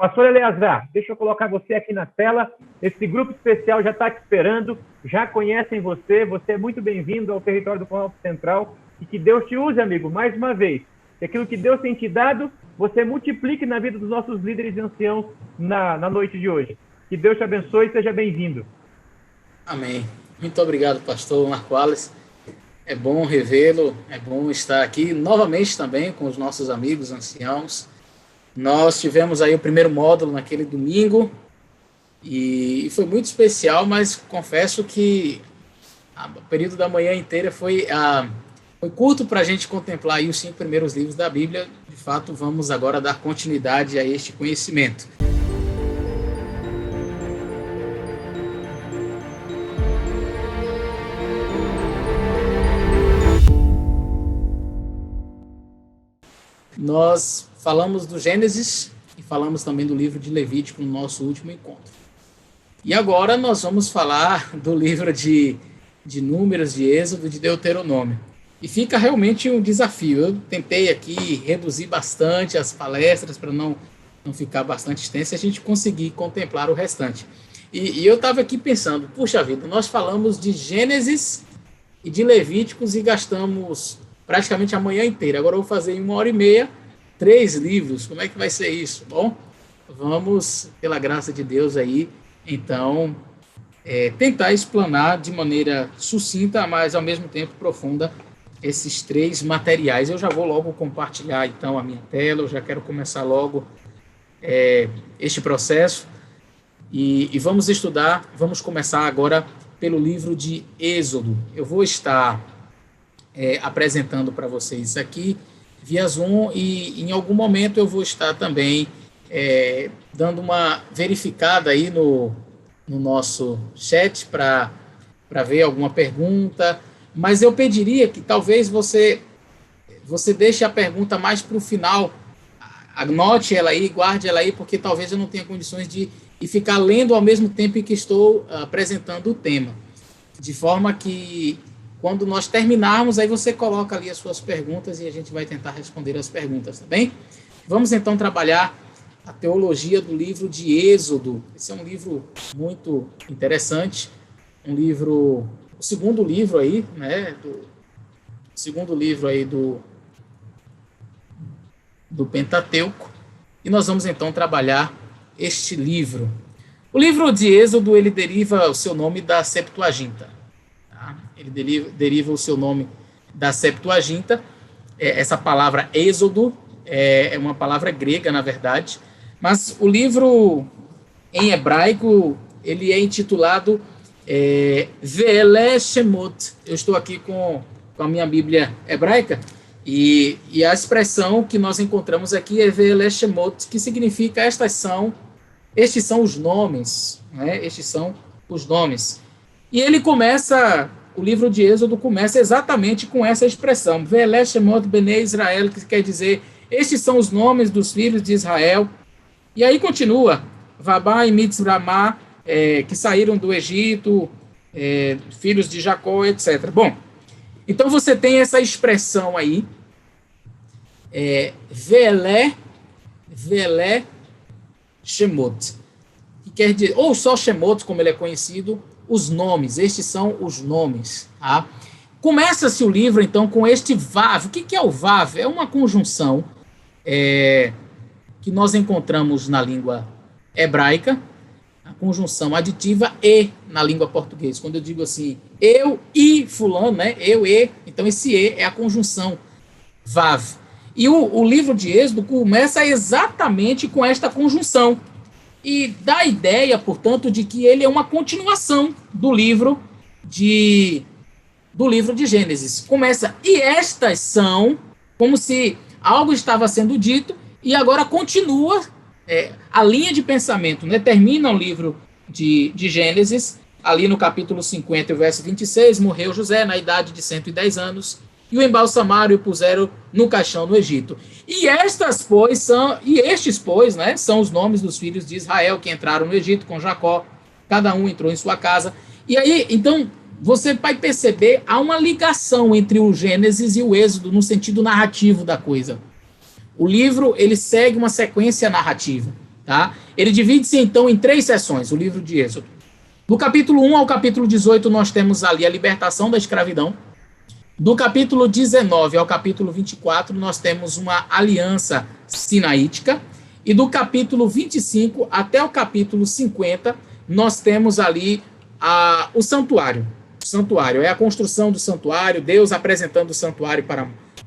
Pastor Eleazar, deixa eu colocar você aqui na tela. Esse grupo especial já está te esperando, já conhecem você. Você é muito bem-vindo ao território do Planalto Central. E que Deus te use, amigo, mais uma vez. Que aquilo que Deus tem te dado, você multiplique na vida dos nossos líderes e anciãos na noite de hoje. Que Deus te abençoe e seja bem-vindo. Amém. Muito obrigado, pastor Marco Wallace. É bom revê-lo, é bom estar aqui novamente também com os nossos amigos anciãos. Nós tivemos aí o primeiro módulo naquele domingo e foi muito especial, mas confesso que o período da manhã inteira foi curto para a gente contemplar aí os 5 primeiros livros da Bíblia. De fato, vamos agora dar continuidade a este conhecimento. Nós falamos do Gênesis e falamos também do livro de Levítico no nosso último encontro. E agora nós vamos falar do livro de Números, de Êxodo, de Deuteronômio. E fica realmente um desafio. Eu tentei aqui reduzir bastante as palestras para não ficar bastante extenso e a gente conseguir contemplar o restante. E eu estava aqui pensando, puxa vida, nós falamos de Gênesis e de Levíticos e gastamos praticamente a manhã inteira. Agora eu vou fazer em 1h30, 3 livros. Como é que vai ser isso? Bom, vamos, pela graça de Deus aí, então, tentar explanar de maneira sucinta, mas ao mesmo tempo profunda, esses 3 materiais. Eu já vou logo compartilhar, então, a minha tela. Eu já quero começar logo este processo. E vamos estudar, vamos começar agora pelo livro de Êxodo. Eu vou estar apresentando para vocês aqui via Zoom e em algum momento eu vou estar também dando uma verificada aí no nosso chat para ver alguma pergunta, mas eu pediria que talvez você deixe a pergunta mais para o final, anote ela aí, guarde ela aí, porque talvez eu não tenha condições de ficar lendo ao mesmo tempo em que estou apresentando o tema, de forma que quando nós terminarmos, aí você coloca ali as suas perguntas e a gente vai tentar responder as perguntas, tá bem? Vamos então trabalhar a teologia do livro de Êxodo. Esse é um livro muito interessante, o segundo livro aí, né, do Pentateuco, e nós vamos então trabalhar este livro. O livro de Êxodo, ele deriva o seu nome da Septuaginta. Ele deriva o seu nome da Septuaginta. Essa palavra Êxodo é uma palavra grega, na verdade, mas o livro em hebraico ele é intitulado Ve'ele Shemot. Eu estou aqui com a minha Bíblia hebraica e a expressão que nós encontramos aqui é Ve'ele Shemot, que significa estes são os nomes, né? Estes são os nomes. E o livro de Êxodo começa exatamente com essa expressão, Ve'ele Shemot Bnei Israel, que quer dizer, estes são os nomes dos filhos de Israel. E aí continua, Vabá e Mitzramá, que saíram do Egito, filhos de Jacó, etc. Bom, então você tem essa expressão aí, Ve'ele Shemot, que quer dizer, ou só Shemot, como ele é conhecido, os nomes, estes são os nomes. Tá? Começa-se o livro, então, com este Vav. O que é o Vav? É uma conjunção que nós encontramos na língua hebraica, a conjunção aditiva e na língua portuguesa. Quando eu digo assim, eu e fulano, né? Eu e, então esse e é a conjunção Vav. E o livro de Êxodo começa exatamente com esta conjunção. E dá a ideia, portanto, de que ele é uma continuação do livro de Gênesis. Começa, e estas são, como se algo estava sendo dito, e agora continua a linha de pensamento, né? Termina o livro de Gênesis, ali no capítulo 50, verso 26, morreu José na idade de 110 anos, e o embalsamaram e o puseram no caixão no Egito. E estes, pois, né, são os nomes dos filhos de Israel que entraram no Egito com Jacó, cada um entrou em sua casa. E aí, então, você vai perceber, há uma ligação entre o Gênesis e o Êxodo no sentido narrativo da coisa. O livro, ele segue uma sequência narrativa. Tá? Ele divide-se, então, em 3 seções, o livro de Êxodo. Do capítulo 1 ao capítulo 18, nós temos ali a libertação da escravidão. Do capítulo 19 ao capítulo 24, nós temos uma aliança sinaítica. E do capítulo 25 até o capítulo 50, nós temos ali o santuário. O santuário é a construção do santuário, Deus apresentando o santuário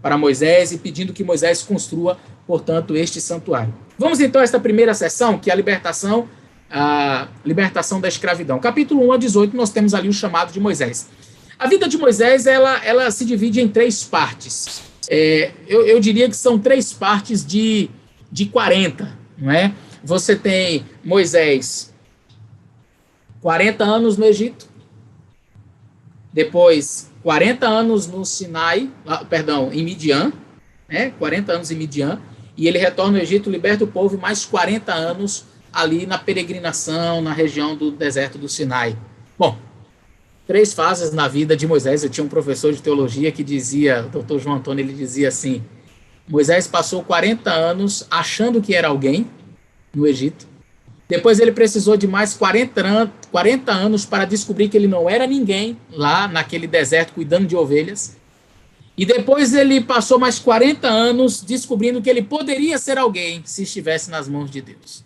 para Moisés e pedindo que Moisés construa, portanto, este santuário. Vamos então a esta primeira sessão, que é a libertação da escravidão. Capítulo 1 a 18, nós temos ali o chamado de Moisés. A vida de Moisés, ela se divide em 3 partes. Eu diria que são 3 partes de 40, não é? Você tem Moisés, 40 anos no Egito, depois 40 anos no Sinai, em Midian, né? 40 anos em Midian, e ele retorna ao Egito, liberta o povo, e mais 40 anos ali na peregrinação, na região do deserto do Sinai. Bom, 3 fases na vida de Moisés. Eu tinha um professor de teologia que dizia, o Dr. João Antônio, ele dizia assim: Moisés passou 40 anos achando que era alguém no Egito. Depois ele precisou de mais 40 anos para descobrir que ele não era ninguém lá naquele deserto cuidando de ovelhas. E depois ele passou mais 40 anos descobrindo que ele poderia ser alguém se estivesse nas mãos de Deus.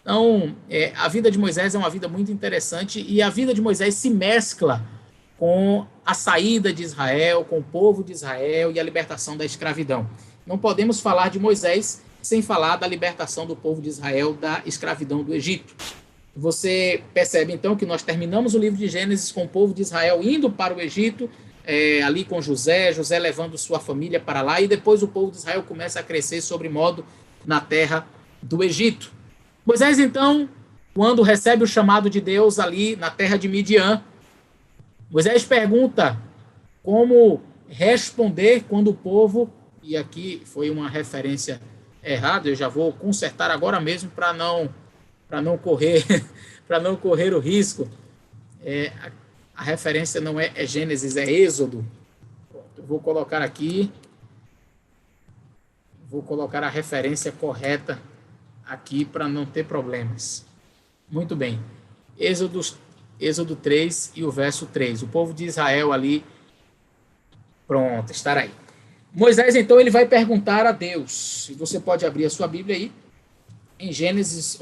Então, a vida de Moisés é uma vida muito interessante, e a vida de Moisés se mescla com a saída de Israel, com o povo de Israel e a libertação da escravidão. Não podemos falar de Moisés sem falar da libertação do povo de Israel da escravidão do Egito. Você percebe, então, que nós terminamos o livro de Gênesis com o povo de Israel indo para o Egito, ali com José levando sua família para lá, e depois o povo de Israel começa a crescer sobremodo na terra do Egito. Moisés, então, quando recebe o chamado de Deus ali na terra de Midian, Moisés pergunta como responder quando o povo, e aqui foi uma referência errada, eu já vou consertar agora mesmo para não correr o risco. A referência não é Gênesis, é Êxodo. Eu vou colocar aqui, a referência correta aqui para não ter problemas. Muito bem. Êxodo 3 e o verso 3. O povo de Israel ali, pronto, estará aí. Moisés, então, ele vai perguntar a Deus. Você pode abrir a sua Bíblia aí, em Gênesis,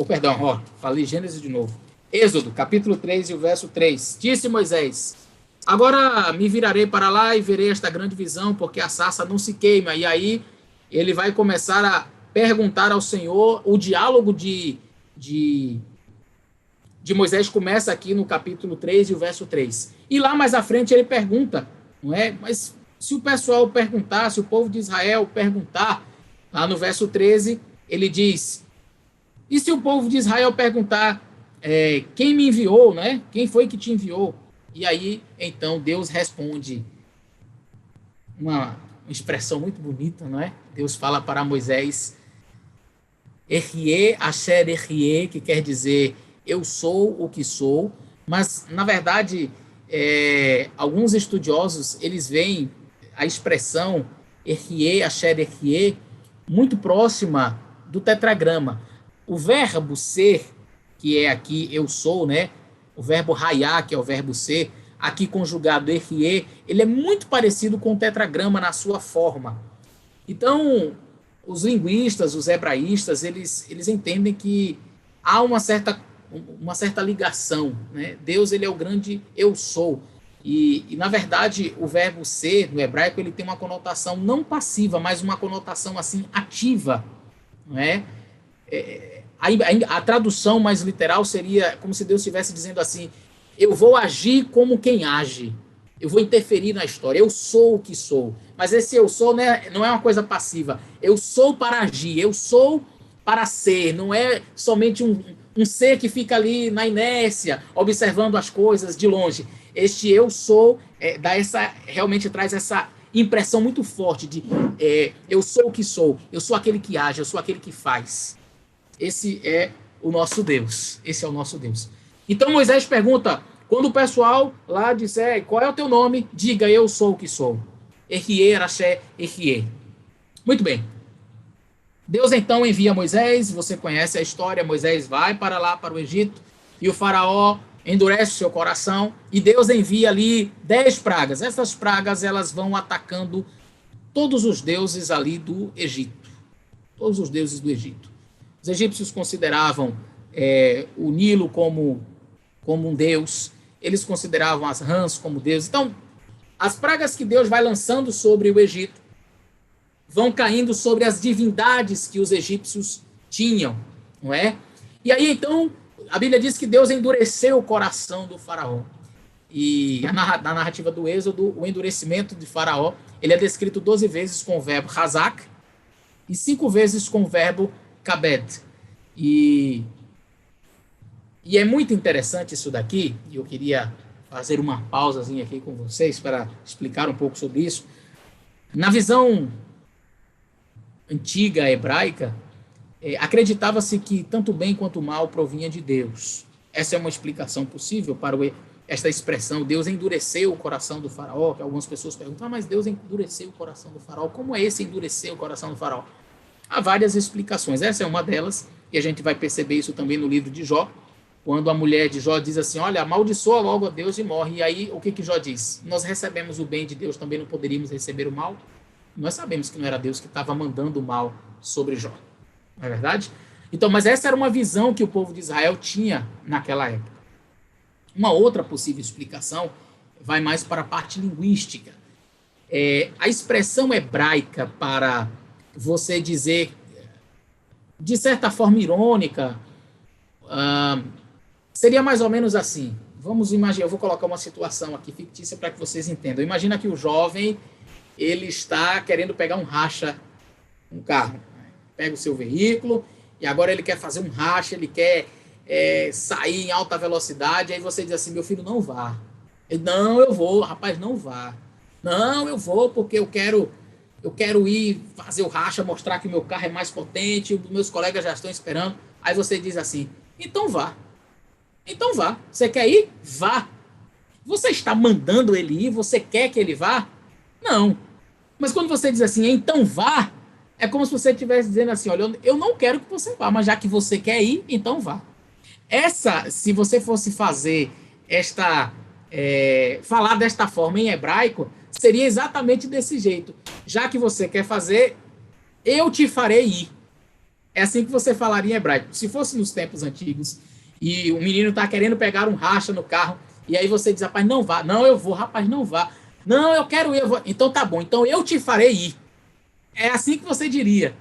falei Gênesis de novo. Êxodo, capítulo 3 e o verso 3. Disse Moisés: agora me virarei para lá e verei esta grande visão, porque a sarça não se queima. E aí ele vai começar a perguntar ao Senhor. O diálogo de Moisés começa aqui no capítulo 3 e o verso 3. E lá mais à frente ele pergunta, não é? Mas se o pessoal perguntar, se o povo de Israel perguntar, lá no verso 13, ele diz: e se o povo de Israel perguntar, quem me enviou, né? Quem foi que te enviou? E aí, então, Deus responde uma expressão muito bonita, não é? Deus fala para Moisés: Erie Asher Erie, que quer dizer eu sou o que sou, mas, na verdade, alguns estudiosos, eles veem a expressão Erie Asher Erie muito próxima do tetragrama. O verbo ser, que é aqui eu sou, né? O verbo raiar, que é o verbo ser, aqui conjugado Erie, ele é muito parecido com o tetragrama na sua forma. Então, os linguistas, os hebraístas, eles entendem que há uma certa ligação, né? Deus, ele é o grande eu sou. E, na verdade, o verbo ser, no hebraico, ele tem uma conotação não passiva, mas uma conotação, assim, ativa, não é? A tradução mais literal seria como se Deus estivesse dizendo assim: eu vou agir como quem age, eu vou interferir na história, eu sou o que sou. Mas esse eu sou, né, não é uma coisa passiva, eu sou para agir, eu sou para ser, não é somente um ser que fica ali na inércia, observando as coisas de longe. Este eu sou realmente traz essa impressão muito forte de eu sou o que sou, eu sou aquele que age, eu sou aquele que faz. Esse é o nosso Deus. Esse é o nosso Deus. Então Moisés pergunta, quando o pessoal lá disser qual é o teu nome, diga eu sou o que sou. Erie, Araxé, Erie. Muito bem. Deus então envia Moisés, você conhece a história, Moisés vai para lá, para o Egito, e o faraó endurece o seu coração, e Deus envia ali 10 pragas. Essas pragas, elas vão atacando todos os deuses ali do Egito. Todos os deuses do Egito. Os egípcios consideravam o Nilo como um deus, eles consideravam as rãs como deuses. Então, as pragas que Deus vai lançando sobre o Egito vão caindo sobre as divindades que os egípcios tinham, não é? E aí, então, a Bíblia diz que Deus endureceu o coração do faraó. E na narrativa do Êxodo, o endurecimento de faraó, ele é descrito 12 vezes com o verbo razak e 5 vezes com o verbo kabed. E é muito interessante isso daqui, e eu queria fazer uma pausazinha aqui com vocês para explicar um pouco sobre isso. Na visão antiga hebraica, acreditava-se que tanto o bem quanto o mal provinha de Deus. Essa é uma explicação possível para esta expressão, Deus endureceu o coração do faraó, que algumas pessoas perguntam, mas Deus endureceu o coração do faraó, como é esse endurecer o coração do faraó? Há várias explicações, essa é uma delas, e a gente vai perceber isso também no livro de Jó, quando a mulher de Jó diz assim, olha, amaldiçoa logo a Deus e morre. E aí, o que Jó diz? Nós recebemos o bem de Deus, também não poderíamos receber o mal? Nós sabemos que não era Deus que estava mandando o mal sobre Jó. Não é verdade? Então, mas essa era uma visão que o povo de Israel tinha naquela época. Uma outra possível explicação vai mais para a parte linguística. A expressão hebraica para você dizer, de certa forma irônica, seria mais ou menos assim. Vamos imaginar, eu vou colocar uma situação aqui fictícia para que vocês entendam. Imagina que o jovem, ele está querendo pegar um racha no carro. Pega o seu veículo e agora ele quer fazer um racha, ele quer sair em alta velocidade. Aí você diz assim, meu filho, não vá. Ele, não, eu vou. Rapaz, não vá. Não, eu vou porque eu quero ir fazer o racha, mostrar que o meu carro é mais potente, os meus colegas já estão esperando. Aí você diz assim, então vá. Então vá. Você quer ir? Vá. Você está mandando ele ir? Você quer que ele vá? Não. Mas quando você diz assim, então vá, é como se você estivesse dizendo assim, olha, eu não quero que você vá, mas já que você quer ir, então vá. Se você fosse fazer falar desta forma em hebraico, seria exatamente desse jeito. Já que você quer fazer, eu te farei ir. É assim que você falaria em hebraico. Se fosse nos tempos antigos, e o menino está querendo pegar um racha no carro, e aí você diz, rapaz, não vá. Não, eu vou, rapaz, não vá. Não, eu quero ir, eu vou. Então tá bom, então eu te farei ir. É assim que você diria.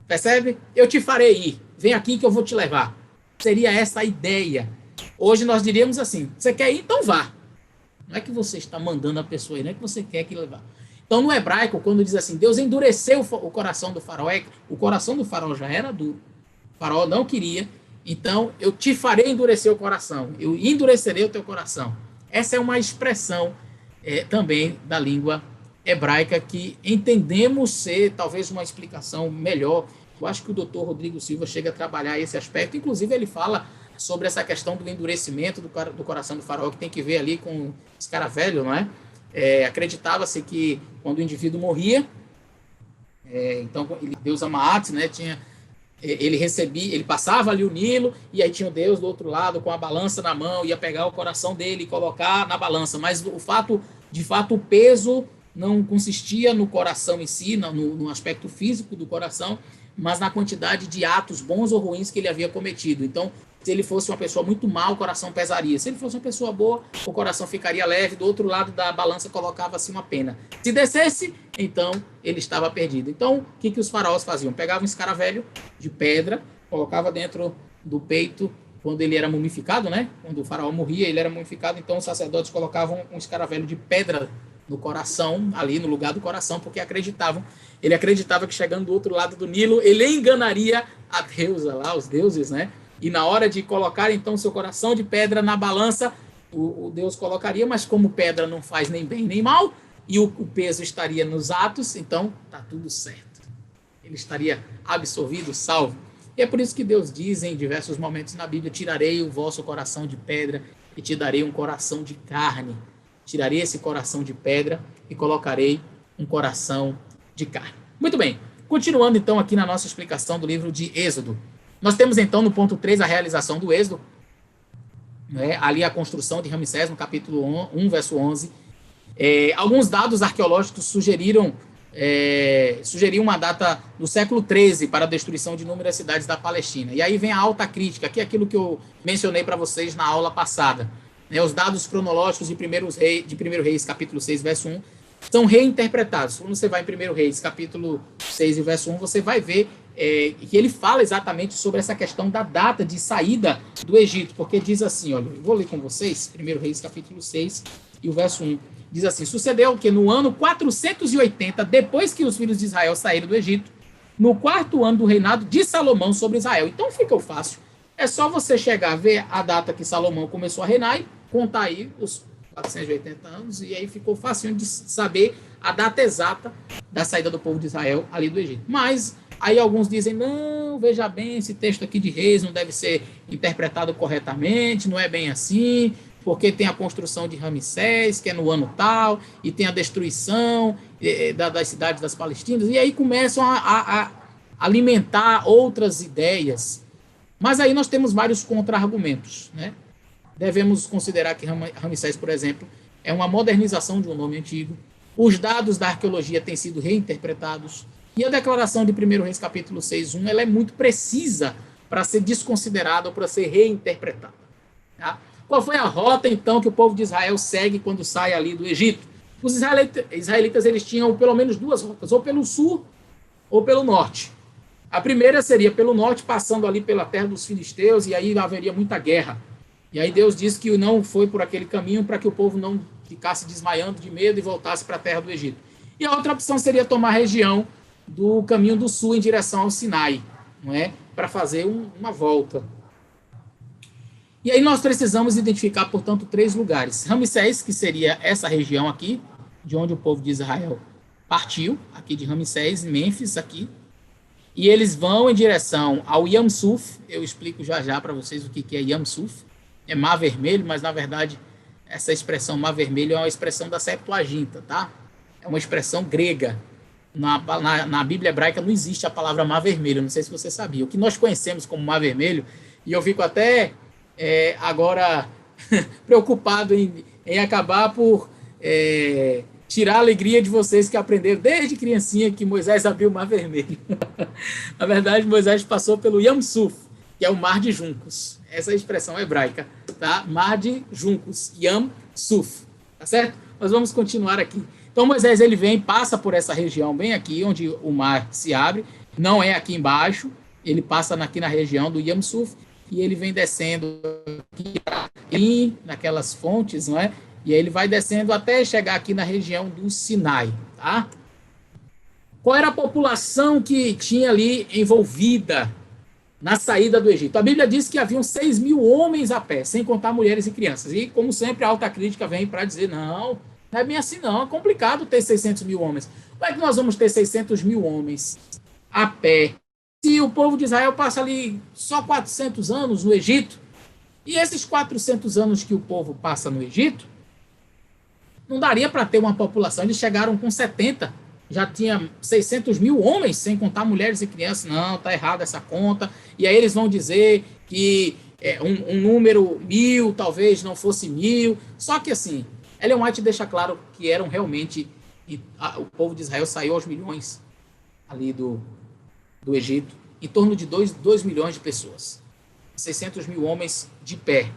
Percebe? Eu te farei ir. Vem aqui que eu vou te levar. Seria essa a ideia. Hoje nós diríamos assim, você quer ir? Então vá. Não é que você está mandando a pessoa ir, não é que você quer que ele vá. Então no hebraico, quando diz assim, Deus endureceu o coração do faraó, o coração do faraó já era duro. O faraó não queria. Então eu te farei endurecer o coração. Eu endurecerei o teu coração. Essa é uma expressão também da língua hebraica que entendemos ser talvez uma explicação melhor. Eu acho que o Dr. Rodrigo Silva chega a trabalhar esse aspecto. Inclusive ele fala sobre essa questão do endurecimento do coração do faraó, que tem que ver ali com o escaravelho, não é? Acreditava-se que quando o indivíduo morria, então Deus Amaat, né, ele passava ali o Nilo, e aí tinha o Deus do outro lado com a balança na mão, ia pegar o coração dele e colocar na balança, mas de fato o peso não consistia no coração em si, no aspecto físico do coração, mas na quantidade de atos bons ou ruins que ele havia cometido. Então, se ele fosse uma pessoa muito má, o coração pesaria. Se ele fosse uma pessoa boa, o coração ficaria leve. Do outro lado da balança colocava-se uma pena. Se descesse, então ele estava perdido. Então, o que os faraós faziam? Pegavam um escaravelho de pedra, colocava dentro do peito, quando ele era mumificado, né? Quando o faraó morria, ele era mumificado, então os sacerdotes colocavam um escaravelho de pedra no coração, ali no lugar do coração, porque ele acreditava que chegando do outro lado do Nilo, ele enganaria a deusa lá, os deuses, né? E na hora de colocar, então, seu coração de pedra na balança, o Deus colocaria, mas como pedra não faz nem bem nem mal, e o peso estaria nos atos, então tá tudo certo. Ele estaria absolvido, salvo. E é por isso que Deus diz em diversos momentos na Bíblia, tirarei o vosso coração de pedra e te darei um coração de carne. Tirarei esse coração de pedra e colocarei um coração de carne. Muito bem. Continuando, então, aqui na nossa explicação do livro de Êxodo. Nós temos, então, no ponto 3, a realização do Êxodo, né? Ali a construção de Ramsés, no capítulo 1, verso 11. Alguns dados arqueológicos sugeriram uma data do século XIII para a destruição de inúmeras cidades da Palestina. E aí vem a alta crítica, que é aquilo que eu mencionei para vocês na aula passada. Os dados cronológicos de 1 Reis, capítulo 6, verso 1, são reinterpretados. Quando você vai em 1 Reis, capítulo 6 e verso 1, você vai ver que ele fala exatamente sobre essa questão da data de saída do Egito, porque diz assim, olha, eu vou ler com vocês, 1 Reis, capítulo 6 e o verso 1, diz assim: sucedeu que no ano 480, depois que os filhos de Israel saíram do Egito, no 4º ano do reinado de Salomão sobre Israel. Então fica fácil, é só você chegar a ver a data que Salomão começou a reinar e contar aí os 480 anos, e aí ficou fácil de saber a data exata da saída do povo de Israel ali do Egito. Mas aí alguns dizem, não, veja bem, esse texto aqui de Reis não deve ser interpretado corretamente, não é bem assim, porque tem a construção de Ramsés, que é no ano tal, e tem a destruição das cidades das Palestinas, e aí começam a alimentar outras ideias. Mas aí nós temos vários contra-argumentos, né? Devemos considerar que Ramsés, por exemplo, é uma modernização de um nome antigo. Os dados da arqueologia têm sido reinterpretados. E a declaração de 1 Reis, capítulo 6:1, ela é muito precisa para ser desconsiderada ou para ser reinterpretada. Tá? Qual foi a rota, então, que o povo de Israel segue quando sai ali do Egito? Os israelitas eles tinham pelo menos duas rotas, ou pelo sul ou pelo norte. A primeira seria pelo norte, passando ali pela terra dos filisteus, e aí haveria muita guerra. E aí Deus disse que não foi por aquele caminho para que o povo não ficasse desmaiando de medo e voltasse para a terra do Egito. E a outra opção seria tomar a região do caminho do sul em direção ao Sinai, não é? Para fazer uma volta. E aí nós precisamos identificar, portanto, 3 lugares. Ramsés, que seria essa região aqui, de onde o povo de Israel partiu, aqui de Ramsés, Mênfis, aqui. E eles vão em direção ao Yam Suf. Eu explico já para vocês o que é Yam Suf. É Mar Vermelho, mas na verdade essa expressão Mar Vermelho é uma expressão da Septuaginta, tá? É uma expressão grega. Na Bíblia hebraica não existe a palavra Mar Vermelho, não sei se você sabia. O que nós conhecemos como Mar Vermelho, e eu fico até agora preocupado em acabar por tirar a alegria de vocês que aprenderam desde criancinha que Moisés abriu o Mar Vermelho. Na verdade, Moisés passou pelo Yam Suf, que é o Mar de Juncos. Essa é a expressão hebraica, tá? Mar de Juncos, Yam Suf, tá certo? Mas vamos continuar aqui. Então Moisés ele vem, passa por essa região bem aqui, onde o mar se abre, não é aqui embaixo, ele passa aqui na região do Yam Suf, e ele vem descendo aqui, naquelas fontes, não é? E aí ele vai descendo até chegar aqui na região do Sinai, tá? Qual era a população que tinha ali envolvida na saída do Egito? A Bíblia diz que haviam 6.000 homens a pé, sem contar mulheres e crianças. E, como sempre, a alta crítica vem para dizer, não é bem assim não, é complicado ter 600.000 homens. Como é que nós vamos ter 600.000 homens a pé se o povo de Israel passa ali só 400 anos no Egito? E esses 400 anos que o povo passa no Egito, não daria para ter uma população. Eles chegaram com 70, já tinha 600.000 homens, sem contar mulheres e crianças. Não, está errada essa conta. E aí eles vão dizer que um número 1.000 talvez não fosse 1.000. Só que assim, Ellen White deixa claro que eram realmente, o povo de Israel saiu aos milhões ali do Egito, em torno de 2 milhões de pessoas. 600.000 homens de pé,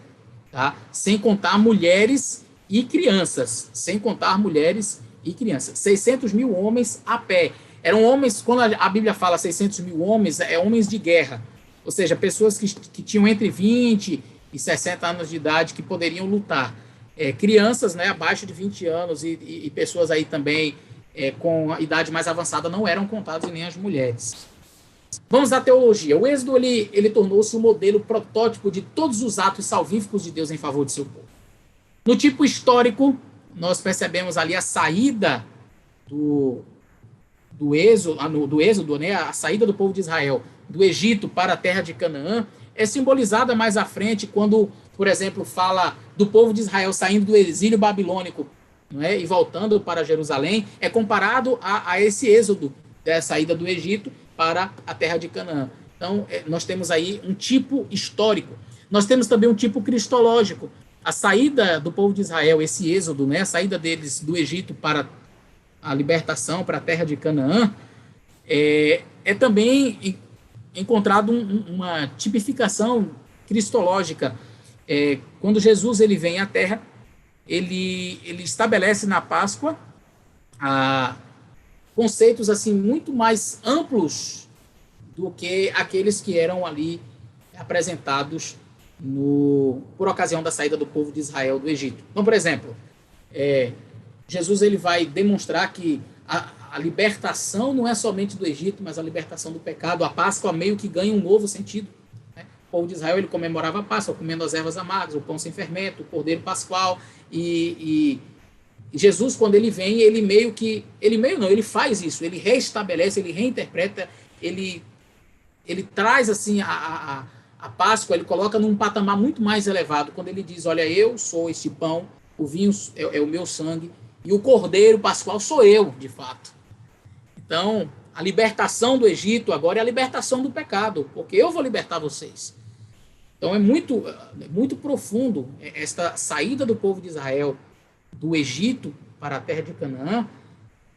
tá? Sem contar mulheres e crianças. Sem contar mulheres e crianças. 600.000 homens a pé. Eram homens, quando a Bíblia fala 600.000 homens, é homens de guerra. Ou seja, pessoas que tinham entre 20 e 60 anos de idade que poderiam lutar. Crianças, né, abaixo de 20 anos e pessoas aí também com a idade mais avançada não eram contadas, e nem as mulheres. Vamos à teologia. O Êxodo ele tornou-se o modelo protótipo de todos os atos salvíficos de Deus em favor de seu povo. No tipo histórico, nós percebemos ali a saída do Êxodo, né, a saída do povo de Israel do Egito para a terra de Canaã, é simbolizada mais à frente quando, por exemplo, fala do povo de Israel saindo do exílio babilônico, não é, e voltando para Jerusalém, é comparado a esse Êxodo da saída do Egito para a terra de Canaã. Então, nós temos aí um tipo histórico. Nós temos também um tipo cristológico. A saída do povo de Israel, esse êxodo, né, a saída deles do Egito para a libertação, para a terra de Canaã, é também encontrado uma tipificação cristológica. Quando Jesus ele vem à terra, ele estabelece na Páscoa conceitos assim muito mais amplos do que aqueles que eram ali apresentados por ocasião da saída do povo de Israel do Egito. Então, por exemplo, Jesus ele vai demonstrar que a libertação não é somente do Egito, mas a libertação do pecado. A Páscoa meio que ganha um novo sentido. Né? O povo de Israel ele comemorava a Páscoa, comendo as ervas amargas, o pão sem fermento, o cordeiro pascual. E Jesus, quando ele vem, ele faz isso, ele reestabelece, ele reinterpreta, ele traz assim a Páscoa, ele coloca num patamar muito mais elevado, quando ele diz, olha, eu sou este pão, o vinho é o meu sangue, e o cordeiro pascual sou eu, de fato. Então, a libertação do Egito agora é a libertação do pecado, porque eu vou libertar vocês. Então, é muito profundo esta saída do povo de Israel do Egito para a terra de Canaã.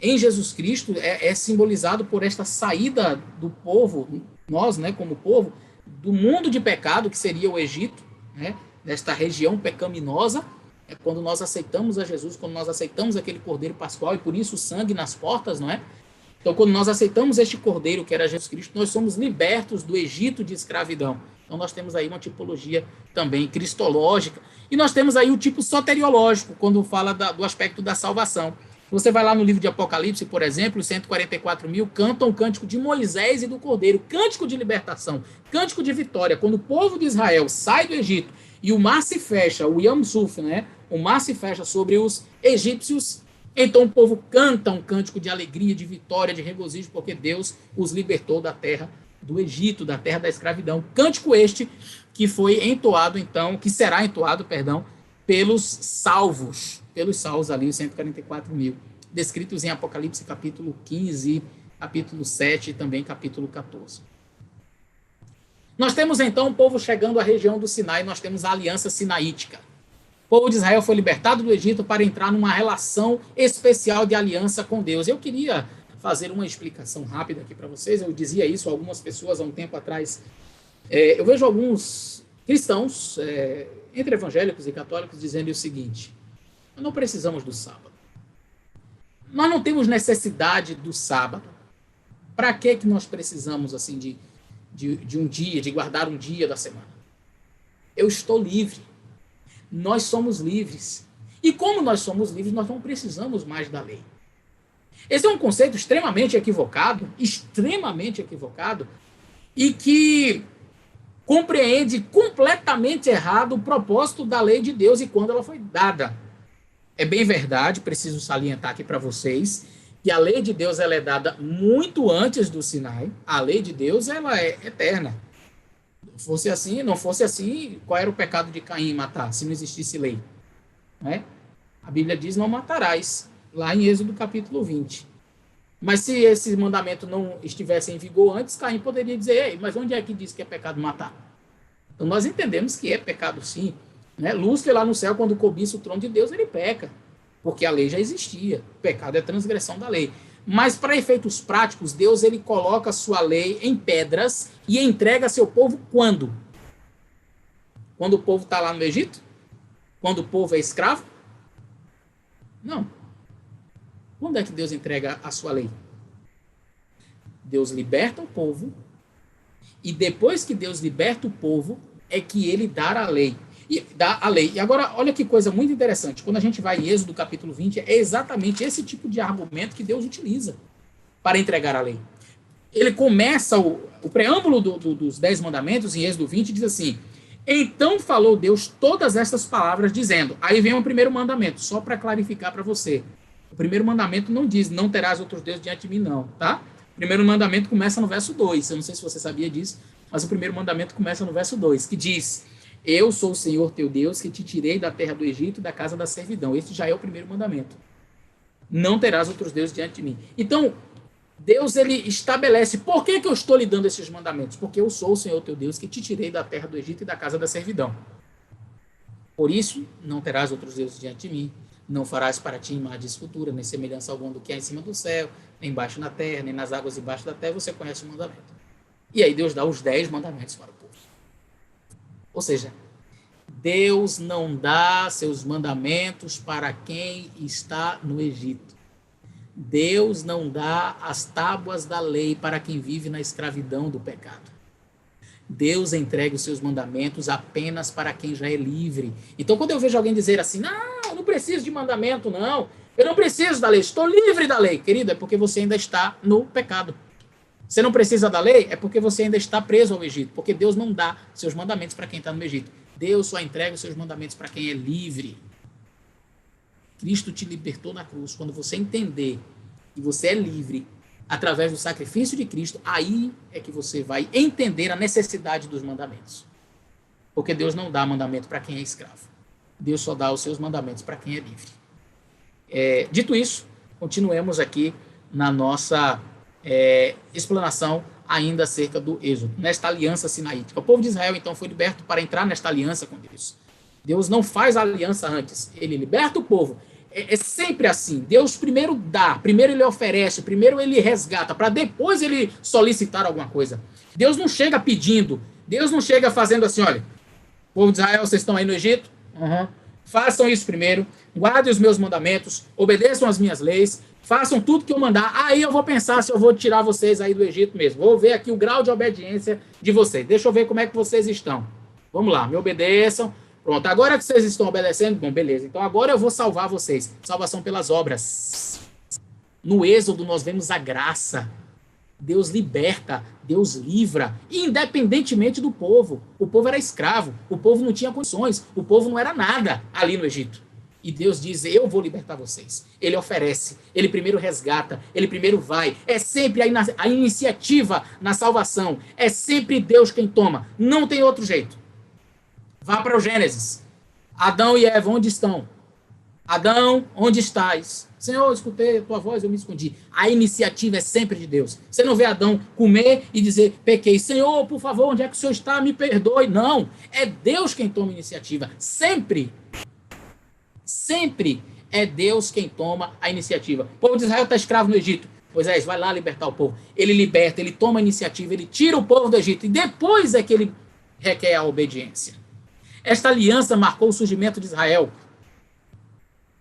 Em Jesus Cristo é simbolizado por esta saída do povo, nós, né, como povo, do mundo de pecado, que seria o Egito, né, desta região pecaminosa. É quando nós aceitamos a Jesus, quando nós aceitamos aquele cordeiro pascual, e por isso o sangue nas portas, não é? Então, quando nós aceitamos este cordeiro, que era Jesus Cristo, nós somos libertos do Egito de escravidão. Então, nós temos aí uma tipologia também cristológica. E nós temos aí o tipo soteriológico, quando fala do aspecto da salvação. Você vai lá no livro de Apocalipse, por exemplo, os 144.000 cantam o cântico de Moisés e do Cordeiro, cântico de libertação, cântico de vitória. Quando o povo de Israel sai do Egito e o mar se fecha, o Yam Suf, né? O mar se fecha sobre os egípcios, então o povo canta um cântico de alegria, de vitória, de regozijo, porque Deus os libertou da terra do Egito, da terra da escravidão. Cântico este que foi entoado, então, que será entoado, perdão, pelos salvos ali, os 144.000, descritos em Apocalipse capítulo 15, capítulo 7 e também capítulo 14. Nós temos, então, o povo chegando à região do Sinai, nós temos a aliança sinaítica. O povo de Israel foi libertado do Egito para entrar numa relação especial de aliança com Deus. Eu queria fazer uma explicação rápida aqui para vocês. Eu dizia isso a algumas pessoas há um tempo atrás. Eu vejo alguns cristãos, entre evangélicos e católicos, dizendo o seguinte: nós não precisamos do sábado. Nós não temos necessidade do sábado. Para que nós precisamos assim de um dia, de guardar um dia da semana? Eu estou livre. Nós somos livres. E como nós somos livres, nós não precisamos mais da lei. Esse é um conceito extremamente equivocado, e que compreende completamente errado o propósito da lei de Deus e quando ela foi dada. É bem verdade, preciso salientar aqui para vocês, que a lei de Deus ela é dada muito antes do Sinai. A lei de Deus ela é eterna. Não fosse assim, qual era o pecado de Caim matar, se não existisse lei? Né? A Bíblia diz, não matarás, lá em Êxodo capítulo 20. Mas se esse mandamento não estivesse em vigor antes, Caim poderia dizer, ei, mas onde é que diz que é pecado matar? Então nós entendemos que é pecado sim. Né? Lúcifer lá no céu, quando cobiça o trono de Deus, ele peca, porque a lei já existia. O pecado é transgressão da lei. Mas para efeitos práticos, Deus ele coloca a sua lei em pedras e entrega a seu povo quando? Quando o povo está lá no Egito? Quando o povo é escravo? Não. Quando é que Deus entrega a sua lei? Deus liberta o povo e depois que Deus liberta o povo é que ele dá a lei. E agora, olha que coisa muito interessante. Quando a gente vai em Êxodo capítulo 20, é exatamente esse tipo de argumento que Deus utiliza para entregar a lei. Ele começa, o preâmbulo dos 10 mandamentos, em Êxodo 20, diz assim: então falou Deus todas estas palavras, dizendo... Aí vem o primeiro mandamento, só para clarificar para você. O primeiro mandamento não diz, não terás outros deuses diante de mim, não, tá? O primeiro mandamento começa no verso 2. Eu não sei se você sabia disso, mas o primeiro mandamento começa no verso 2, que diz... Eu sou o Senhor teu Deus, que te tirei da terra do Egito, da casa da servidão. Esse já é o primeiro mandamento. Não terás outros deuses diante de mim. Então, Deus, ele estabelece, por que eu estou lhe dando esses mandamentos? Porque eu sou o Senhor teu Deus, que te tirei da terra do Egito e da casa da servidão. Por isso, não terás outros deuses diante de mim, não farás para ti imagem de escultura, nem semelhança alguma do que há em cima do céu, nem embaixo na terra, nem nas águas embaixo da terra, você conhece o mandamento. E aí Deus dá os 10 mandamentos para o povo. Ou seja, Deus não dá seus mandamentos para quem está no Egito. Deus não dá as tábuas da lei para quem vive na escravidão do pecado. Deus entrega os seus mandamentos apenas para quem já é livre. Então, quando eu vejo alguém dizer assim, não, eu não preciso de mandamento, não, eu não preciso da lei, estou livre da lei. Querido, é porque você ainda está no pecado. Você não precisa da lei, é porque você ainda está preso ao Egito, porque Deus não dá seus mandamentos para quem está no Egito. Deus só entrega os seus mandamentos para quem é livre. Cristo te libertou na cruz. Quando você entender que você é livre através do sacrifício de Cristo, aí é que você vai entender a necessidade dos mandamentos. Porque Deus não dá mandamento para quem é escravo. Deus só dá os seus mandamentos para quem é livre. Dito isso, continuemos aqui na nossa explanação ainda acerca do Êxodo, nesta aliança sinaítica. O povo de Israel, então, foi liberto para entrar nesta aliança com Deus. Deus não faz a aliança antes, ele liberta o povo. É sempre assim, Deus primeiro dá, primeiro ele oferece, primeiro ele resgata, para depois ele solicitar alguma coisa. Deus não chega pedindo, Deus não chega fazendo assim, olha, povo de Israel, vocês estão aí no Egito? Façam isso primeiro, guardem os meus mandamentos, obedeçam as minhas leis, façam tudo que eu mandar, aí eu vou pensar se eu vou tirar vocês aí do Egito mesmo. Vou ver aqui o grau de obediência de vocês. Deixa eu ver como é que vocês estão. Vamos lá, me obedeçam. Pronto, agora que vocês estão obedecendo, bom, beleza. Então agora eu vou salvar vocês. Salvação pelas obras. No Êxodo nós vemos a graça. Deus liberta, Deus livra, independentemente do povo. O povo era escravo, o povo não tinha condições, o povo não era nada ali no Egito. E Deus diz, eu vou libertar vocês. Ele oferece, ele primeiro resgata, ele primeiro vai. É sempre a iniciativa na salvação. É sempre Deus quem toma. Não tem outro jeito. Vá para o Gênesis. Adão e Eva, onde estão? Adão, onde estás? Senhor, eu escutei a tua voz, eu me escondi. A iniciativa é sempre de Deus. Você não vê Adão comer e dizer, pequei. Senhor, por favor, onde é que o Senhor está? Me perdoe. Não, é Deus quem toma a iniciativa. Sempre. Sempre é Deus quem toma a iniciativa. O povo de Israel está escravo no Egito. Moisés, vai lá libertar o povo. Ele liberta, ele toma a iniciativa, ele tira o povo do Egito. E depois é que ele requer a obediência. Esta aliança marcou o surgimento de Israel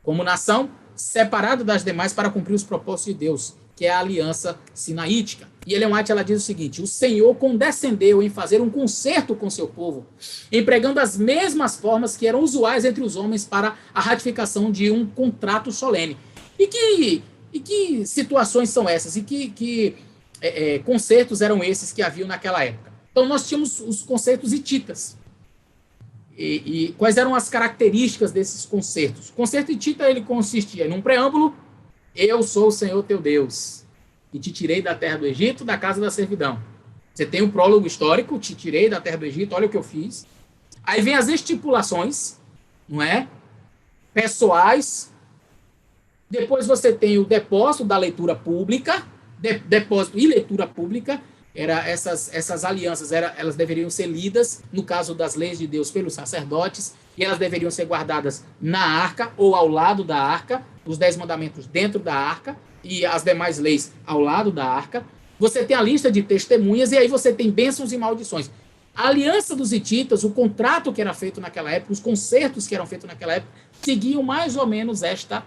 como nação separada das demais para cumprir os propósitos de Deus, que é a aliança sinaítica. E Ellen White, ela diz o seguinte, o Senhor condescendeu em fazer um concerto com seu povo, empregando as mesmas formas que eram usuais entre os homens para a ratificação de um contrato solene. E que situações são essas? E que concertos eram esses que haviam naquela época? Então, nós tínhamos os concertos hititas. E quais eram as características desses concertos? O concerto hitita, ele consistia num preâmbulo, eu sou o Senhor teu Deus, e te tirei da terra do Egito, da casa da servidão. Você tem um prólogo histórico, te tirei da terra do Egito, olha o que eu fiz. Aí vem as estipulações, não é? Pessoais. Depois você tem o depósito da leitura pública, depósito e leitura pública. Essas alianças, elas deveriam ser lidas, no caso das leis de Deus, pelos sacerdotes, e elas deveriam ser guardadas na arca ou ao lado da arca, os 10 mandamentos dentro da arca e as demais leis ao lado da arca. Você tem a lista de testemunhas e aí você tem bênçãos e maldições. A aliança dos hititas, o contrato que era feito naquela época, os concertos que eram feitos naquela época, seguiam mais ou menos esta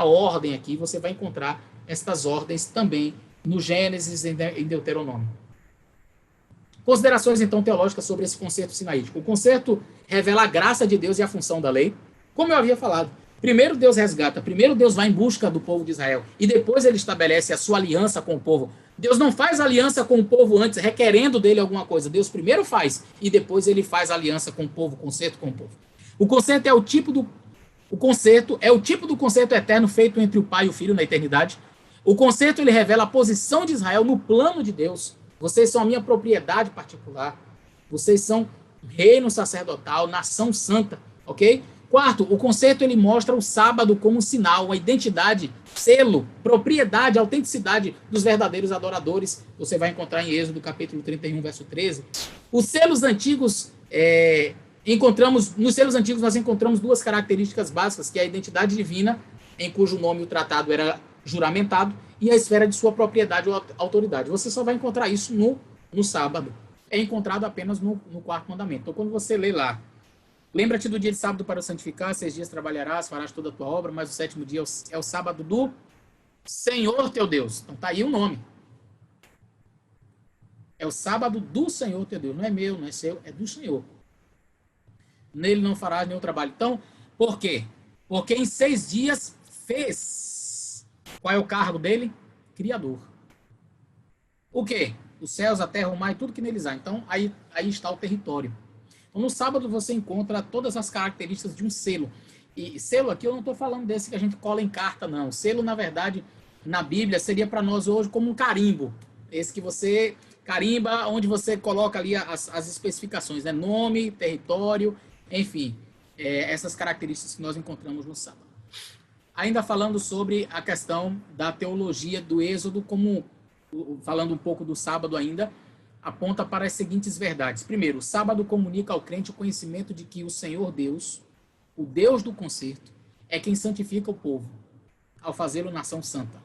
ordem aqui. Você vai encontrar estas ordens também no Gênesis e em Deuteronômio. Considerações, então, teológicas sobre esse concerto sinaítico. O concerto revela a graça de Deus e a função da lei. Como eu havia falado, primeiro Deus resgata, primeiro Deus vai em busca do povo de Israel, e depois ele estabelece a sua aliança com o povo. Deus não faz aliança com o povo antes, requerendo dele alguma coisa. Deus primeiro faz, e depois ele faz aliança com o povo, concerto com o povo. O concerto é o tipo do concerto eterno feito entre o Pai e o Filho na eternidade. O concerto, ele revela a posição de Israel no plano de Deus. Vocês são a minha propriedade particular. Vocês são reino sacerdotal, nação santa, ok? Quarto, o conceito ele mostra o sábado como sinal, a identidade, selo, propriedade, autenticidade dos verdadeiros adoradores. Você vai encontrar em Êxodo capítulo 31, verso 13. Os selos antigos, nos selos antigos nós encontramos duas características básicas, que é a identidade divina, em cujo nome o tratado era juramentado, e a esfera de sua propriedade ou autoridade. Você só vai encontrar isso no sábado. É encontrado apenas no quarto mandamento. Então, quando você lê lá, lembra-te do dia de sábado para o santificar, 6 dias trabalharás, farás toda a tua obra, mas o 7º dia é o sábado do Senhor teu Deus. Então tá aí o nome. É o sábado do Senhor teu Deus. Não é meu, não é seu, é do Senhor. Nele não farás nenhum trabalho. Então, por quê? Porque em 6 dias fez. Qual é o cargo dele? Criador. O quê? Os céus, a terra, o mar e tudo que neles há. Então, aí está o território. Então, no sábado você encontra todas as características de um selo. E selo aqui eu não estou falando desse que a gente cola em carta, não. Selo, na verdade, na Bíblia, seria para nós hoje como um carimbo. Esse que você carimba, onde você coloca ali as especificações, né? Nome, território, enfim. Essas características que nós encontramos no sábado. Ainda falando sobre a questão da teologia do Êxodo, falando um pouco do sábado ainda, aponta para as seguintes verdades. Primeiro, o sábado comunica ao crente o conhecimento de que o Senhor Deus, o Deus do concerto, é quem santifica o povo, ao fazê-lo nação santa.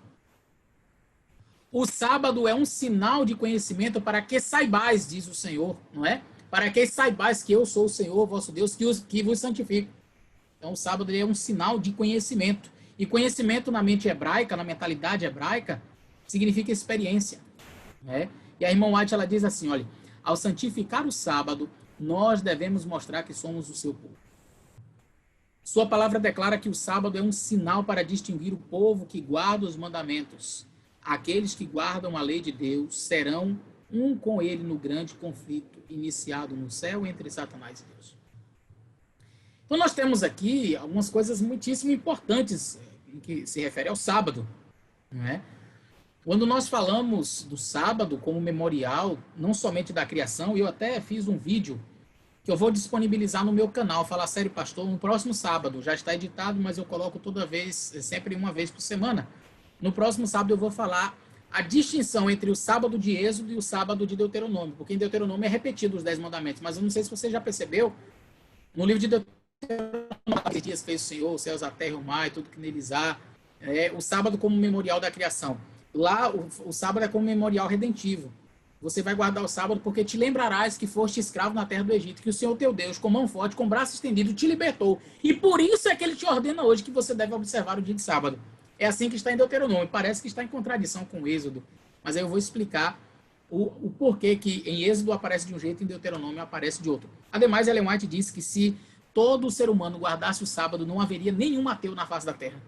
O sábado é um sinal de conhecimento para que saibais, diz o Senhor, não é? Para que saibais que eu sou o Senhor, vosso Deus, que vos santifico. Então, o sábado é um sinal de conhecimento. E conhecimento na mente hebraica, na mentalidade hebraica, significa experiência, né? E a irmã White, ela diz assim, olha, ao santificar o sábado, nós devemos mostrar que somos o seu povo. Sua palavra declara que o sábado é um sinal para distinguir o povo que guarda os mandamentos. Aqueles que guardam a lei de Deus serão um com ele no grande conflito iniciado no céu entre Satanás e Deus. Então nós temos aqui algumas coisas muitíssimo importantes em que se refere ao sábado, não é? Quando nós falamos do sábado como memorial, não somente da criação, eu até fiz um vídeo que eu vou disponibilizar no meu canal, Fala Sério Pastor, no próximo sábado. Já está editado, mas eu coloco toda vez, sempre uma vez por semana. No próximo sábado eu vou falar a distinção entre o sábado de Êxodo e o sábado de Deuteronômio, porque em Deuteronômio é repetido os 10 mandamentos, mas eu não sei se você já percebeu, no livro de Deuteronômio, 6 dias fez o Senhor, os céus, a terra, o mar e tudo que neles há, o sábado como memorial da criação. Lá, o sábado é como memorial redentivo. Você vai guardar o sábado porque te lembrarás que foste escravo na terra do Egito, que o Senhor teu Deus, com mão forte, com braço estendido, te libertou. E por isso é que ele te ordena hoje que você deve observar o dia de sábado. É assim que está em Deuteronômio. Parece que está em contradição com o Êxodo. Mas aí eu vou explicar o porquê que em Êxodo aparece de um jeito e em Deuteronômio aparece de outro. Ademais, Ellen White diz que se todo ser humano guardasse o sábado, não haveria nenhum ateu na face da terra.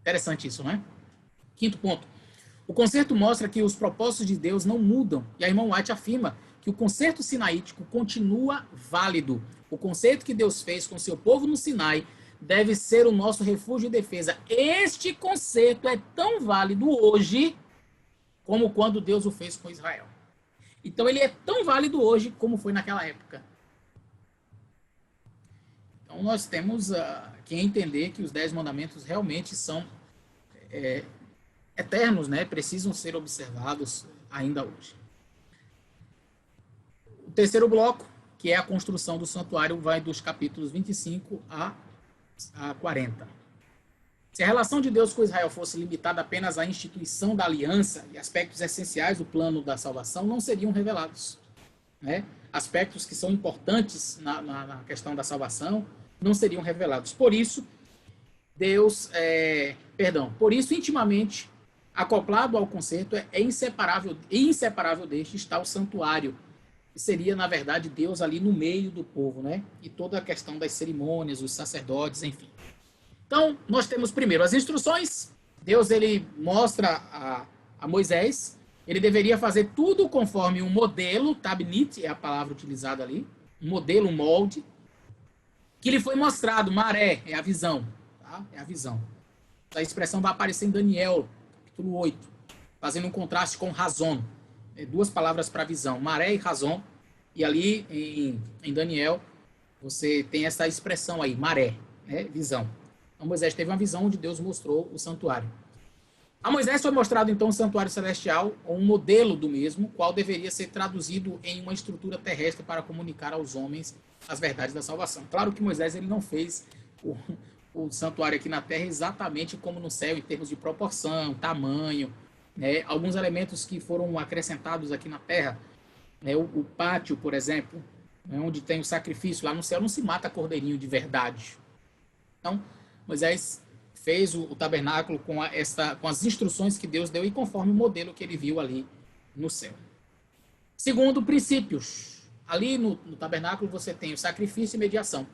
Interessante isso, não é? Quinto ponto. O concerto mostra que os propósitos de Deus não mudam. E a irmã White afirma que o concerto sinaítico continua válido. O concerto que Deus fez com seu povo no Sinai deve ser o nosso refúgio e defesa. Este concerto é tão válido hoje como quando Deus o fez com Israel. Então ele é tão válido hoje como foi naquela época. Então nós temos que entender que os 10 mandamentos realmente são eternos, né? Precisam ser observados ainda hoje. O terceiro bloco, que é a construção do santuário, vai dos capítulos 25 a 40. Se a relação de Deus com Israel fosse limitada apenas à instituição da aliança e aspectos essenciais do plano da salvação, não seriam revelados, né? Aspectos que são importantes na questão da salvação não seriam revelados. Por isso, por isso, intimamente acoplado ao concerto, inseparável deste está o santuário, que seria, na verdade, Deus ali no meio do povo, né? E toda a questão das cerimônias, os sacerdotes, enfim. Então, nós temos primeiro as instruções. Deus, ele mostra a Moisés, ele deveria fazer tudo conforme um modelo, tabnit é a palavra utilizada ali, um modelo, um molde, que lhe foi mostrado, maré, é a visão, tá? É a visão. A expressão vai aparecer em Daniel, capítulo 8, fazendo um contraste com razon. Duas palavras para visão, maré e razon. E ali em Daniel, você tem essa expressão aí, maré, né, visão. Então Moisés teve uma visão onde Deus mostrou o santuário. A Moisés foi mostrado então o santuário celestial, ou um modelo do mesmo, qual deveria ser traduzido em uma estrutura terrestre para comunicar aos homens as verdades da salvação. Claro que Moisés ele não fez o santuário aqui na terra exatamente como no céu, em termos de proporção, tamanho, né? Alguns elementos que foram acrescentados aqui na terra, né? O pátio, por exemplo, né? Onde tem o sacrifício, lá no céu não se mata cordeirinho de verdade. Então, Moisés fez o tabernáculo com as instruções que Deus deu e conforme o modelo que ele viu ali no céu. Segundo, princípios. Ali no tabernáculo você tem o sacrifício e mediação.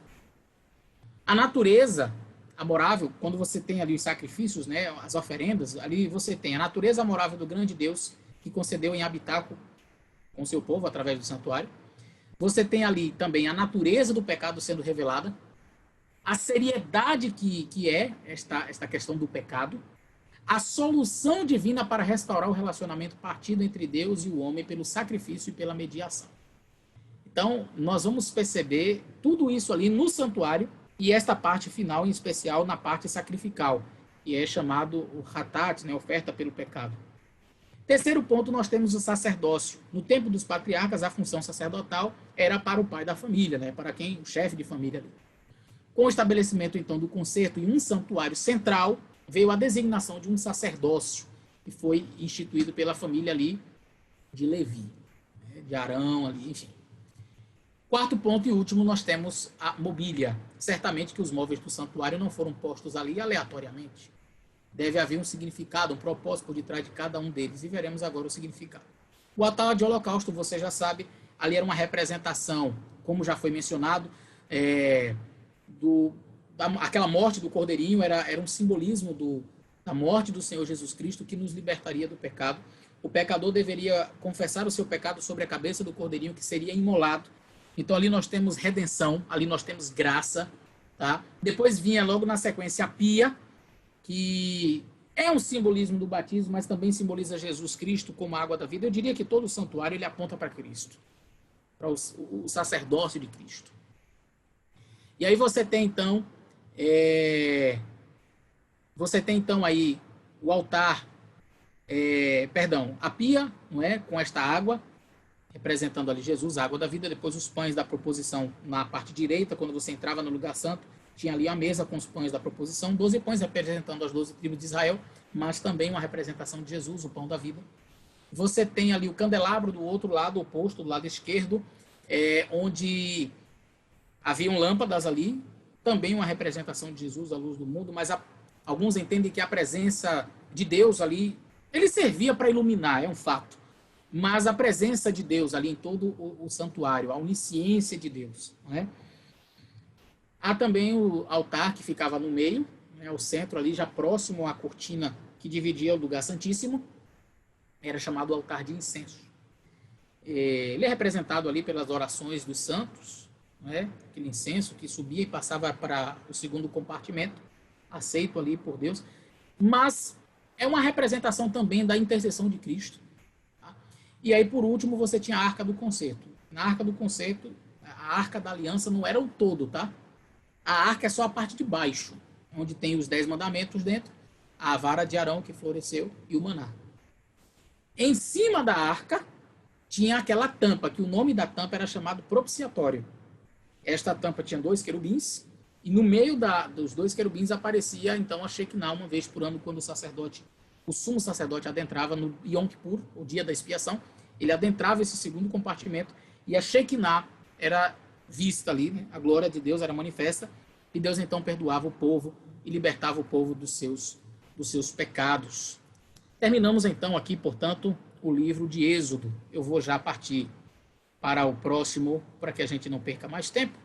A natureza amorável, quando você tem ali os sacrifícios, né, as oferendas, ali você tem a natureza amorável do grande Deus que concedeu em habitar com seu povo através do santuário. Você tem ali também a natureza do pecado sendo revelada, a seriedade que é esta questão do pecado, a solução divina para restaurar o relacionamento partido entre Deus e o homem pelo sacrifício e pela mediação. Então, nós vamos perceber tudo isso ali no santuário e esta parte final, em especial na parte sacrificial, que é chamado o hatat, né, oferta pelo pecado. Terceiro ponto, nós temos o sacerdócio. No tempo dos patriarcas, a função sacerdotal era para o pai da família, né, para quem o chefe de família ali. Com o estabelecimento, então, do concerto em um santuário central, veio a designação de um sacerdócio, que foi instituído pela família ali de Levi, né, de Arão, ali, enfim. Quarto ponto e último, nós temos a mobília. Certamente que os móveis do santuário não foram postos ali aleatoriamente. Deve haver um significado, um propósito por detrás de cada um deles, e veremos agora o significado. O altar de holocausto, você já sabe, ali era uma representação, como já foi mencionado, aquela morte do cordeirinho era um simbolismo da morte do Senhor Jesus Cristo que nos libertaria do pecado. O pecador deveria confessar o seu pecado sobre a cabeça do cordeirinho que seria imolado. Então ali nós temos redenção, ali nós temos graça, tá? Depois vinha logo na sequência a pia, que é um simbolismo do batismo, mas também simboliza Jesus Cristo como a água da vida. Eu diria que todo o santuário ele aponta para Cristo, para o sacerdócio de Cristo. E aí você tem então aí o altar, a pia, não é, com esta água, representando ali Jesus, a água da vida. Depois os pães da proposição na parte direita, quando você entrava no lugar santo, tinha ali a mesa com os pães da proposição, 12 pães representando as 12 tribos de Israel, mas também uma representação de Jesus, o pão da vida. Você tem ali o candelabro do outro lado oposto, do lado esquerdo, onde haviam lâmpadas ali, também uma representação de Jesus, a luz do mundo, mas alguns entendem que a presença de Deus ali, ele servia para iluminar, é um fato. Mas a presença de Deus ali em todo o santuário, a onisciência de Deus, não é? Há também o altar que ficava no meio, né, o centro ali, já próximo à cortina que dividia o lugar santíssimo, era chamado altar de incenso. Ele é representado ali pelas orações dos santos, né, aquele incenso que subia e passava para o segundo compartimento, aceito ali por Deus, mas é uma representação também da intercessão de Cristo. Tá? E aí, por último, você tinha a Arca do Concerto. Na Arca do Concerto, a Arca da Aliança não era o todo, tá? A arca é só a parte de baixo, onde tem os 10 mandamentos dentro, a vara de Arão que floresceu e o maná. Em cima da arca tinha aquela tampa, que o nome da tampa era chamado propiciatório. Esta tampa tinha 2 querubins, e no meio dos 2 querubins aparecia então a Shekinah uma vez por ano, quando o sumo sacerdote adentrava no Yom Kippur, o dia da expiação, ele adentrava esse segundo compartimento, e a Shekinah era vista ali, né? A glória de Deus era manifesta, e Deus então perdoava o povo e libertava o povo dos seus pecados. Terminamos então aqui, portanto, o livro de Êxodo. Eu vou já partir para o próximo, para que a gente não perca mais tempo.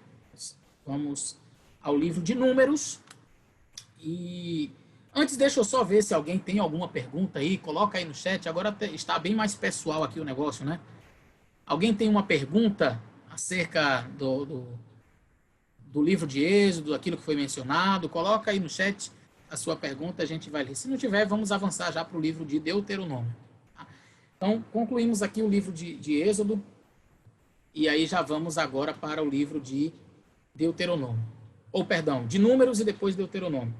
Vamos ao livro de Números. E antes, deixa eu só ver se alguém tem alguma pergunta aí, coloca aí no chat. Agora está bem mais pessoal aqui o negócio, né? Alguém tem uma pergunta acerca do livro de Êxodo, aquilo que foi mencionado? Coloca aí no chat a sua pergunta, a gente vai ler. Se não tiver, vamos avançar já para o livro de Deuteronômio. Tá? Então, concluímos aqui o livro de Êxodo, e aí já vamos agora para o livro de Deuteronômio. Ou, perdão, de Números e depois Deuteronômio.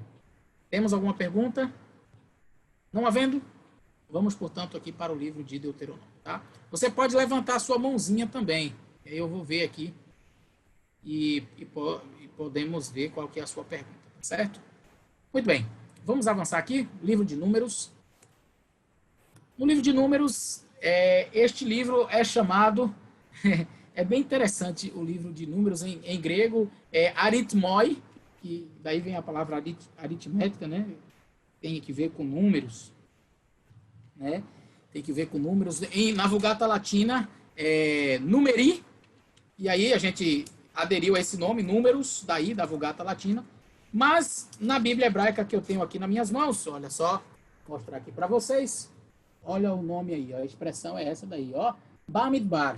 Temos alguma pergunta? Não havendo? Vamos, portanto, aqui para o livro de Deuteronômio. Tá? Você pode levantar a sua mãozinha também. Aí eu vou ver aqui e podemos ver qual que é a sua pergunta. Certo? Muito bem. Vamos avançar aqui. Livro de Números. No livro de Números, este livro é chamado... é bem interessante o livro de Números em grego. É arithmoi, que daí vem a palavra aritmética, né? Tem que ver com números. Né? Tem que ver com números. Na Vulgata Latina, numeri. E aí a gente aderiu a esse nome, números, daí da Vulgata Latina. Mas na Bíblia hebraica que eu tenho aqui nas minhas mãos, olha só, vou mostrar aqui para vocês. Olha o nome aí, ó, a expressão é essa daí, ó, Bamidbar,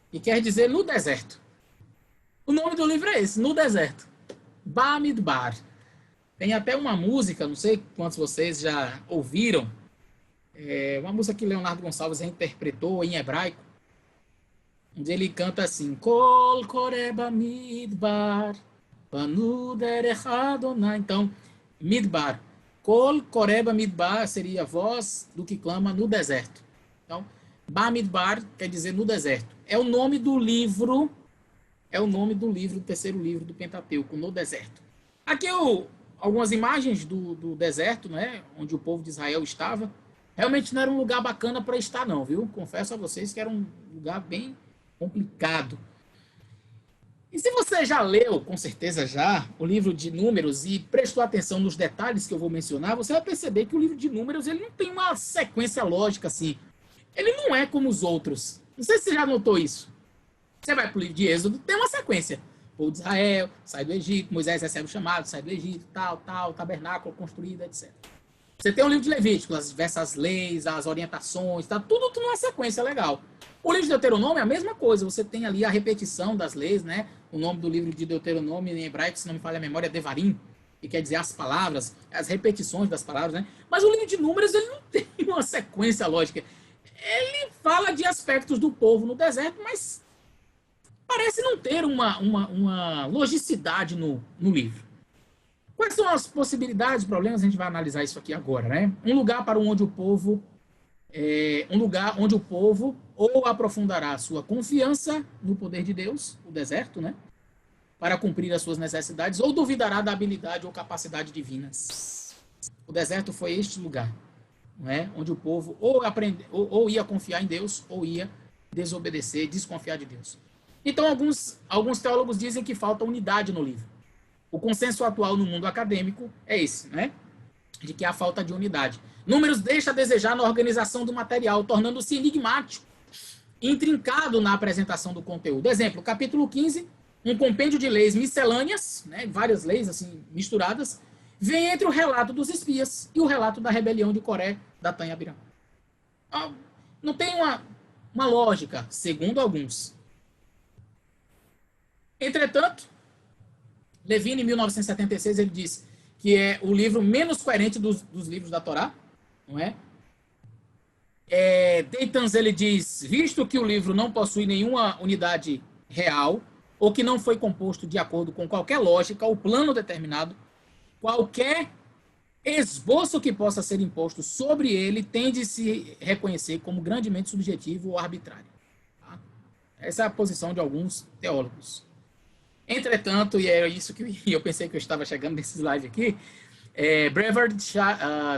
que quer dizer no deserto. O nome do livro é esse, no deserto. Bamidbar. Tem até uma música, não sei quantos vocês já ouviram, uma música que Leonardo Gonçalves interpretou em hebraico, onde ele canta assim, Kol koreba midbar, banu derech Adonai. Então, midbar, Kol koreba midbar seria a voz do que clama no deserto. Então, Bamidbar quer dizer no deserto. É o nome do livro, do terceiro livro do Pentateuco, no deserto. Aqui algumas imagens do deserto, né, onde o povo de Israel estava. Realmente não era um lugar bacana para estar, não, viu? Confesso a vocês que era um lugar bem complicado. E se você já leu, com certeza já, o livro de Números e prestou atenção nos detalhes que eu vou mencionar, você vai perceber que o livro de Números ele não tem uma sequência lógica assim. Ele não é como os outros. Não sei se você já notou isso. Você vai para o livro de Êxodo, tem uma sequência. O povo de Israel sai do Egito, Moisés recebe o chamado, sai do Egito, tal, tabernáculo construído, etc. Você tem o livro de Levítico, as diversas leis, as orientações, tá? Tudo numa sequência legal. O livro de Deuteronômio é a mesma coisa, você tem ali a repetição das leis, né? O nome do livro de Deuteronômio em hebraico, se não me falha a memória, é Devarim, que quer dizer as palavras, as repetições das palavras, né? Mas o livro de Números, ele não tem uma sequência lógica. Ele fala de aspectos do povo no deserto, mas parece não ter uma logicidade no livro. Quais são as possibilidades, problemas? A gente vai analisar isso aqui agora, né? Um lugar onde o povo ou aprofundará a sua confiança no poder de Deus, o deserto, né? Para cumprir as suas necessidades, ou duvidará da habilidade ou capacidade divinas. O deserto foi este lugar, né? Onde o povo ou ia confiar em Deus, ou ia desobedecer, desconfiar de Deus. Então, alguns teólogos dizem que falta unidade no livro. O consenso atual no mundo acadêmico é esse, né? De que há falta de unidade. Números deixa a desejar na organização do material, tornando-se enigmático, intrincado na apresentação do conteúdo. Exemplo, capítulo 15, um compêndio de leis miscelâneas, né, várias leis assim misturadas, vem entre o relato dos espias e o relato da rebelião de Coré, Datã e Abiram. Não tem uma lógica, segundo alguns. Entretanto, Levine, em 1976, ele diz que é o livro menos coerente dos livros da Torá, não é? Deitans, ele diz, visto que o livro não possui nenhuma unidade real, ou que não foi composto de acordo com qualquer lógica ou plano determinado, qualquer esboço que possa ser imposto sobre ele tende a se reconhecer como grandemente subjetivo ou arbitrário. Tá? Essa é a posição de alguns teólogos. Entretanto, e é isso que eu pensei que eu estava chegando nesse slide aqui, Brevard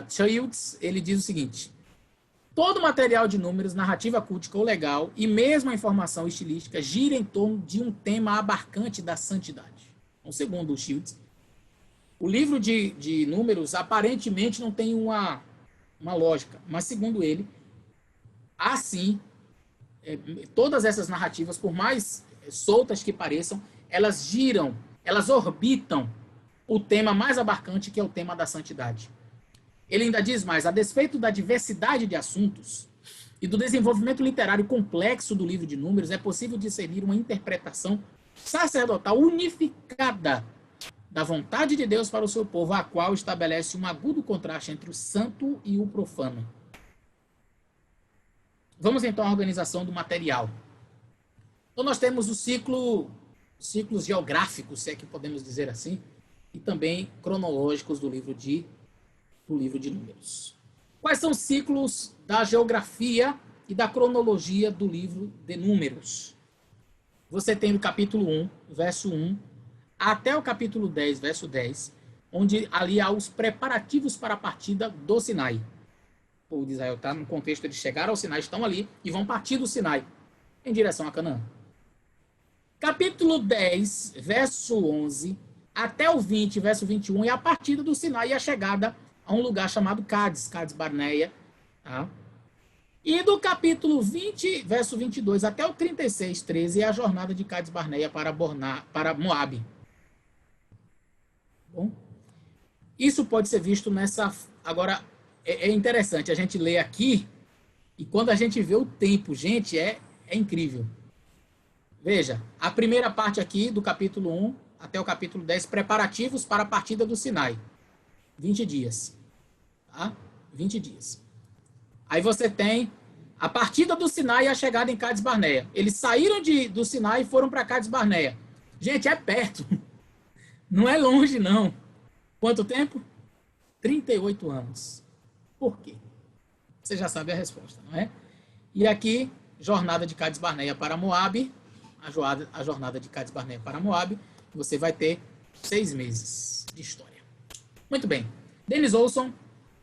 Childs, ele diz o seguinte: todo material de números, narrativa cultica ou legal, e mesmo a informação estilística, gira em torno de um tema abarcante da santidade. Então, segundo o Childs, o livro de números aparentemente não tem uma lógica, mas segundo ele, assim, todas essas narrativas, por mais soltas que pareçam, elas giram, elas orbitam o tema mais abarcante, que é o tema da santidade. Ele ainda diz mais, a despeito da diversidade de assuntos e do desenvolvimento literário complexo do livro de Números, é possível discernir uma interpretação sacerdotal unificada da vontade de Deus para o seu povo, a qual estabelece um agudo contraste entre o santo e o profano. Vamos então à organização do material. Então nós temos o ciclo ciclos geográficos, se é que podemos dizer assim, e também cronológicos do livro de Números. Quais são os ciclos da geografia e da cronologia do livro de Números? Você tem no capítulo 1, verso 1, até o capítulo 10, verso 10, onde ali há os preparativos para a partida do Sinai. O povo de Israel está no contexto de chegar ao Sinai, estão ali e vão partir do Sinai em direção a Canaã. Capítulo 10, verso 11, até o 20, verso 21, é a partida do Sinai e a chegada a um lugar chamado Cádiz Barneia. Tá? E do capítulo 20, verso 22, até o 36, 13, é a jornada de Cádiz Barneia para Moabe. Bom, isso pode ser visto nessa... Agora, é interessante, a gente lê aqui, e quando a gente vê o tempo, gente, é incrível. Veja, a primeira parte aqui, do capítulo 1 até o capítulo 10, preparativos para a partida do Sinai. 20 dias. Tá? 20 dias. Aí você tem a partida do Sinai e a chegada em Cádiz Barneia. Eles saíram do Sinai e foram para Cádiz Barneia. Gente, é perto. Não é longe, não. Quanto tempo? 38 anos. Por quê? Você já sabe a resposta, não é? E aqui, jornada de Cádiz Barneia para Moabe. A jornada de Cádiz Barneia para Moabe. Você vai ter 6 meses de história. Muito bem. Dennis Olson,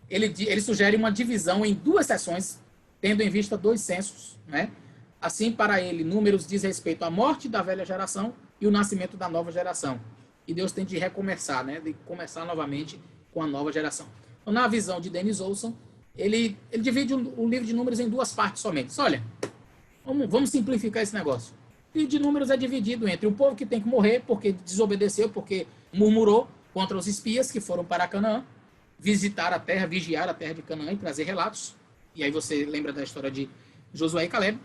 ele sugere uma divisão em 2 sessões, tendo em vista 2 censos, né? Assim, para ele, Números diz respeito à morte da velha geração e o nascimento da nova geração. E Deus tem de recomeçar, né? De começar novamente com a nova geração. Então, na visão de Dennis Olson, ele divide o livro de Números em 2 partes somente. Olha, vamos simplificar esse negócio. O livro de Números é dividido entre o povo que tem que morrer porque desobedeceu, porque murmurou contra os espias que foram para Canaã, visitar a terra, vigiar a terra de Canaã e trazer relatos. E aí você lembra da história de Josué e Caleb.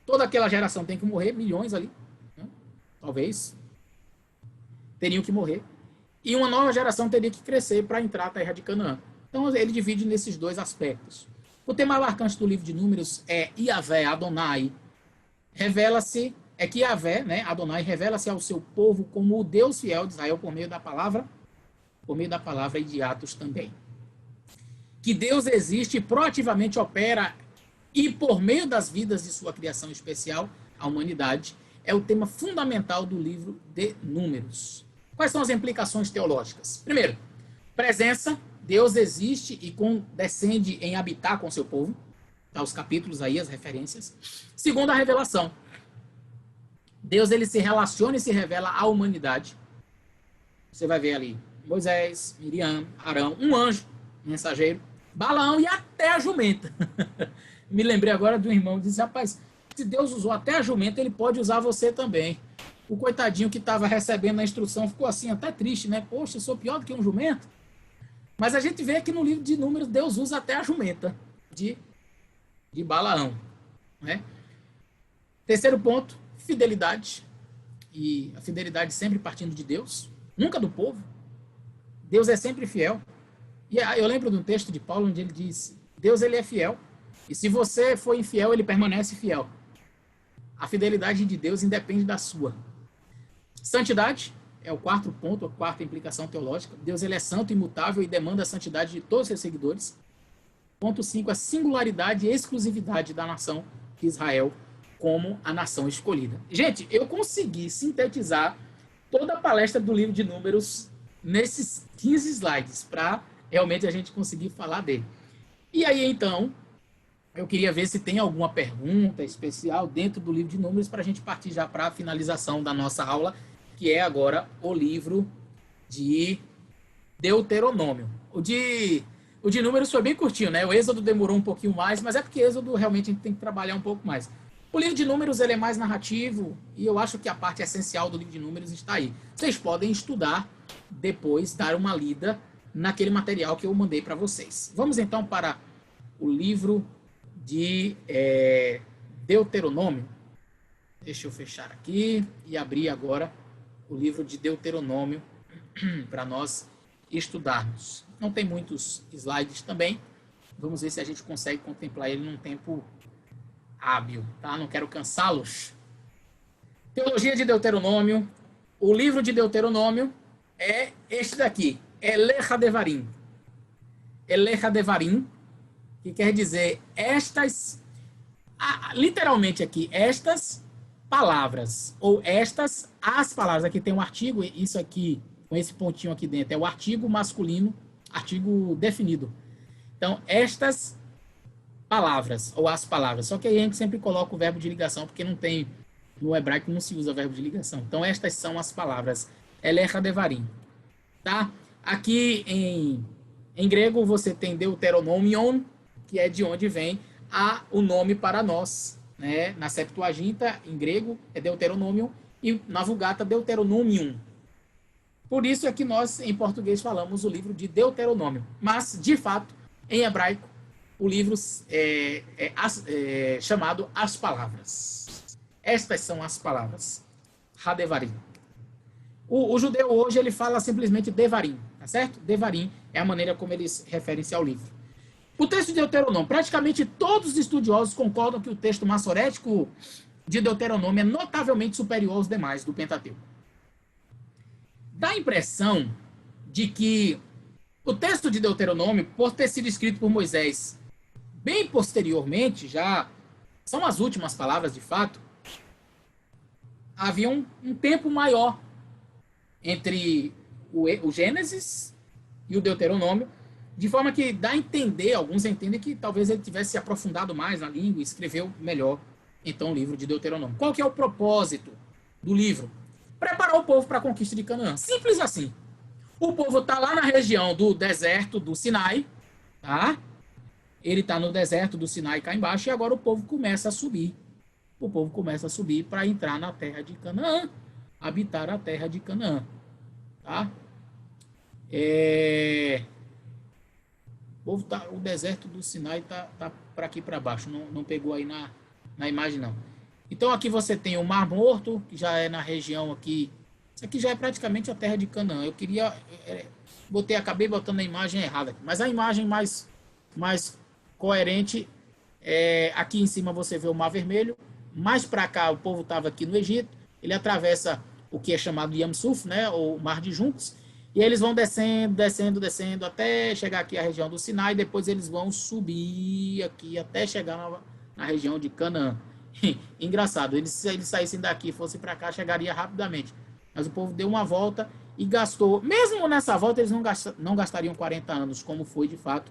Toda aquela geração tem que morrer, milhões ali, né? Talvez teriam que morrer. E uma nova geração teria que crescer para entrar na terra de Canaã. Então ele divide nesses 2 aspectos. O tema marcante do livro de Números é Yahvé, Adonai. Revela-se, é que Yahvé, né, Adonai, revela-se ao seu povo como o Deus fiel de Israel por meio da palavra e de Atos também. Que Deus existe e proativamente opera e por meio das vidas de sua criação especial, a humanidade, é o tema fundamental do livro de Números. Quais são as implicações teológicas? Primeiro, presença. Deus existe e condescende em habitar com seu povo. Tá, os capítulos aí, as referências. Segundo, a revelação. Deus ele se relaciona e se revela à humanidade. Você vai ver ali Moisés, Miriam, Arão, um anjo, mensageiro, Balaão e até a jumenta. Me lembrei agora de um irmão que disse, rapaz, se Deus usou até a jumenta, ele pode usar você também. O coitadinho que estava recebendo a instrução ficou assim, até triste, né? Poxa, eu sou pior do que um jumento. Mas a gente vê que no livro de Números, Deus usa até a jumenta de Balaão, né? Terceiro ponto, fidelidade. E a fidelidade sempre partindo de Deus, nunca do povo. Deus é sempre fiel. E eu lembro de um texto de Paulo onde ele diz, Deus ele é fiel, e se você for infiel, ele permanece fiel. A fidelidade de Deus independe da sua. Santidade é o 4º ponto, a 4ª implicação teológica. Deus ele é santo, imutável e demanda a santidade de todos os seus seguidores. Ponto 5, a singularidade e exclusividade da nação de Israel como a nação escolhida. Gente, eu consegui sintetizar toda a palestra do livro de Números nesses 15 slides, para realmente a gente conseguir falar dele. E aí, então, eu queria ver se tem alguma pergunta especial dentro do livro de Números para a gente partir já para a finalização da nossa aula, que é agora o livro de Deuteronômio. O de Números foi bem curtinho, né? O Êxodo demorou um pouquinho mais, mas é porque Êxodo realmente a gente tem que trabalhar um pouco mais. O livro de Números ele é mais narrativo e eu acho que a parte essencial do livro de Números está aí. Vocês podem estudar depois, dar uma lida naquele material que eu mandei para vocês. Vamos então para o livro de Deuteronômio. Deixa eu fechar aqui e abrir agora o livro de Deuteronômio para nós estudarmos. Não tem muitos slides também. Vamos ver se a gente consegue contemplar ele num tempo hábil, tá? Não quero cansá-los. Teologia de Deuteronômio. o livro de Deuteronômio é este daqui, Elecha Devarim. Elecha Devarim, que quer dizer estas, literalmente aqui, estas palavras, ou estas as palavras. Aqui tem um artigo, isso aqui, com esse pontinho aqui dentro, é o artigo masculino, artigo definido. Então, estas palavras, ou as palavras. Só que aí a gente sempre coloca o verbo de ligação, porque não tem, no hebraico não se usa verbo de ligação. Então, estas são as palavras. Elecha Devarim. Tá? Aqui em grego você tem Deuteronomion, que é de onde vem o nome para nós. Né? Na Septuaginta, em grego, é Deuteronomion, e na Vulgata, Deuteronomium. Por isso é que nós, em português, falamos o livro de Deuteronômio. Mas, de fato, em hebraico, o livro é chamado As Palavras. Estas são as palavras. Hadevarim. O judeu hoje, ele fala simplesmente Devarim, tá certo? Devarim é a maneira como eles referem-se ao livro. O texto de Deuteronômio, praticamente todos os estudiosos concordam que o texto massorético de Deuteronômio é notavelmente superior aos demais do Pentateuco. Dá a impressão de que o texto de Deuteronômio, por ter sido escrito por Moisés bem posteriormente, já são as últimas palavras de fato, havia um tempo maior entre o Gênesis e o Deuteronômio, de forma que dá a entender, alguns entendem que talvez ele tivesse se aprofundado mais na língua e escreveu melhor, então, o livro de Deuteronômio. Qual que é o propósito do livro? Preparar o povo para a conquista de Canaã. Simples assim. O povo está lá na região do deserto do Sinai, tá? Ele está no deserto do Sinai cá embaixo e agora o povo começa a subir. O povo começa a subir para entrar na terra de Canaã, habitar a terra de Canaã, tá? O deserto do Sinai tá para aqui para baixo, não pegou aí na imagem não. Então aqui você tem o Mar Morto, que já é na região aqui. Isso aqui já é praticamente a terra de Canaã. Eu queria acabei botando a imagem errada aqui, mas a imagem mais coerente é aqui em cima você vê o Mar Vermelho. Mais para cá o povo estava aqui no Egito. Ele atravessa o que é chamado Yam Suf, né, ou Mar de Juncos, e eles vão descendo até chegar aqui à região do Sinai, e depois eles vão subir aqui até chegar na região de Canaã. Engraçado, se eles saíssem daqui e fossem para cá, chegaria rapidamente. Mas o povo deu uma volta e gastou, mesmo nessa volta eles não gastariam 40 anos, como foi de fato,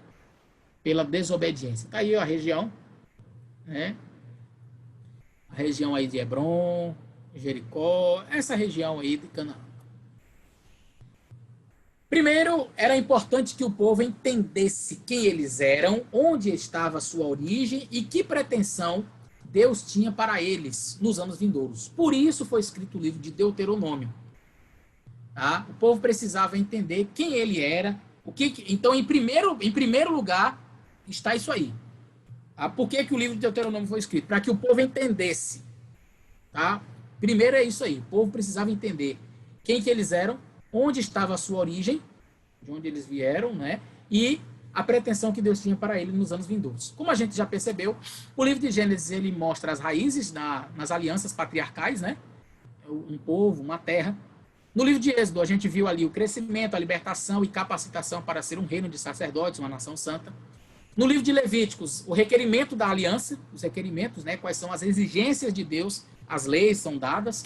pela desobediência. Está aí a região, né? A região aí de Hebron, Jericó, essa região aí de Canaã. Primeiro, era importante que o povo entendesse quem eles eram, onde estava a sua origem e que pretensão Deus tinha para eles nos anos vindouros. Por isso foi escrito o livro de Deuteronômio. Tá? O povo precisava entender quem ele era. Então, em primeiro lugar, está isso aí. Tá? Por que o livro de Deuteronômio foi escrito? Para que o povo entendesse. Tá? Primeiro é isso aí. O povo precisava entender quem que eles eram, onde estava a sua origem, de onde eles vieram, né? E a pretensão que Deus tinha para ele nos anos vindouros. Como a gente já percebeu, o livro de Gênesis ele mostra as raízes nas alianças patriarcais, né? Um povo, uma terra. No livro de Êxodo, a gente viu ali o crescimento, a libertação e capacitação para ser um reino de sacerdotes, uma nação santa. No livro de Levíticos, o requerimento da aliança, os requerimentos, né? Quais são as exigências de Deus, as leis são dadas.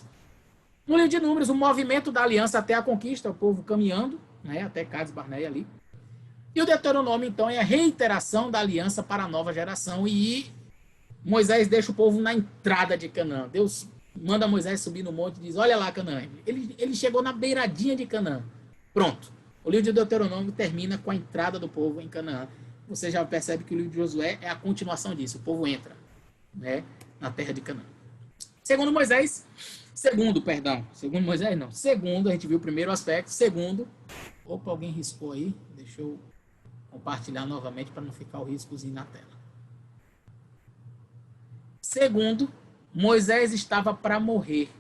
No livro de Números, o movimento da aliança até a conquista, o povo caminhando, né? Até Cades Barneia ali. E o Deuteronômio, então, é a reiteração da aliança para a nova geração. E Moisés deixa o povo na entrada de Canaã. Deus manda Moisés subir no monte e diz, olha lá Canaã. Ele chegou na beiradinha de Canaã. Pronto. O livro de Deuteronômio termina com a entrada do povo em Canaã. Você já percebe que o livro de Josué é a continuação disso. O povo entra, né, na terra de Canaã. Segundo Moisés, a gente viu o primeiro aspecto. Segundo, opa, alguém riscou aí. Deixa eu compartilhar novamente para não ficar o riscozinho na tela. Segundo, Moisés estava para morrer,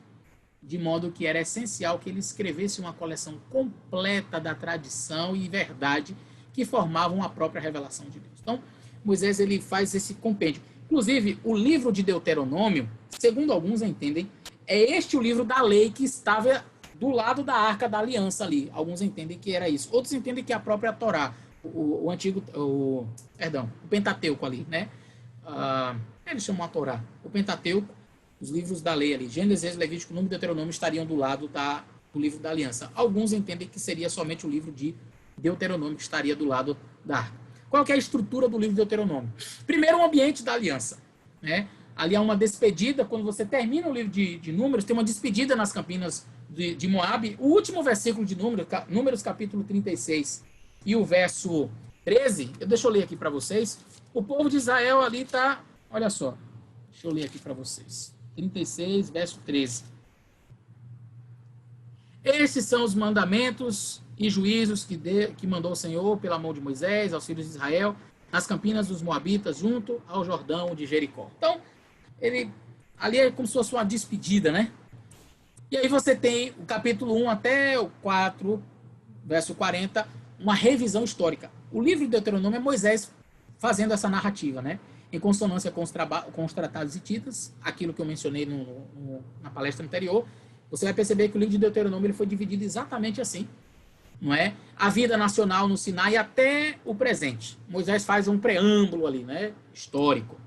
de modo que era essencial que ele escrevesse uma coleção completa da tradição e verdade que formavam a própria revelação de Deus. Então, Moisés ele faz esse compêndio. Inclusive, o livro de Deuteronômio, segundo alguns entendem, é este o livro da lei que estava do lado da Arca da Aliança ali. Alguns entendem que era isso. Outros entendem que é a própria Torá, o Pentateuco ali, né? Eles chamam a Torá. O Pentateuco, os livros da lei ali, Gênesis, Levítico, Número e Deuteronômio estariam do lado do livro da Aliança. Alguns entendem que seria somente o livro de Deuteronômio que estaria do lado da Arca. Qual que é a estrutura do livro de Deuteronômio? Primeiro, o ambiente da aliança, né? Ali há uma despedida, quando você termina o livro de Números, tem uma despedida nas campinas de Moabe. O último versículo de Números, capítulo 36, e o verso 13, deixa eu ler aqui para vocês. O povo de Israel ali está, olha só, deixa eu ler aqui para vocês. 36, verso 13. Esses são os mandamentos e juízos que mandou o Senhor pela mão de Moisés aos filhos de Israel, nas campinas dos Moabitas, junto ao Jordão de Jericó. Então, ali é como se fosse uma despedida, né? E aí você tem o capítulo 1 até o 4, verso 40, uma revisão histórica. O livro de Deuteronômio é Moisés fazendo essa narrativa, né? Em consonância com os tratados hititas, aquilo que eu mencionei na palestra anterior. Você vai perceber que o livro de Deuteronômio ele foi dividido exatamente assim, não é? A vida nacional no Sinai até o presente. Moisés faz um preâmbulo ali, né? Histórico.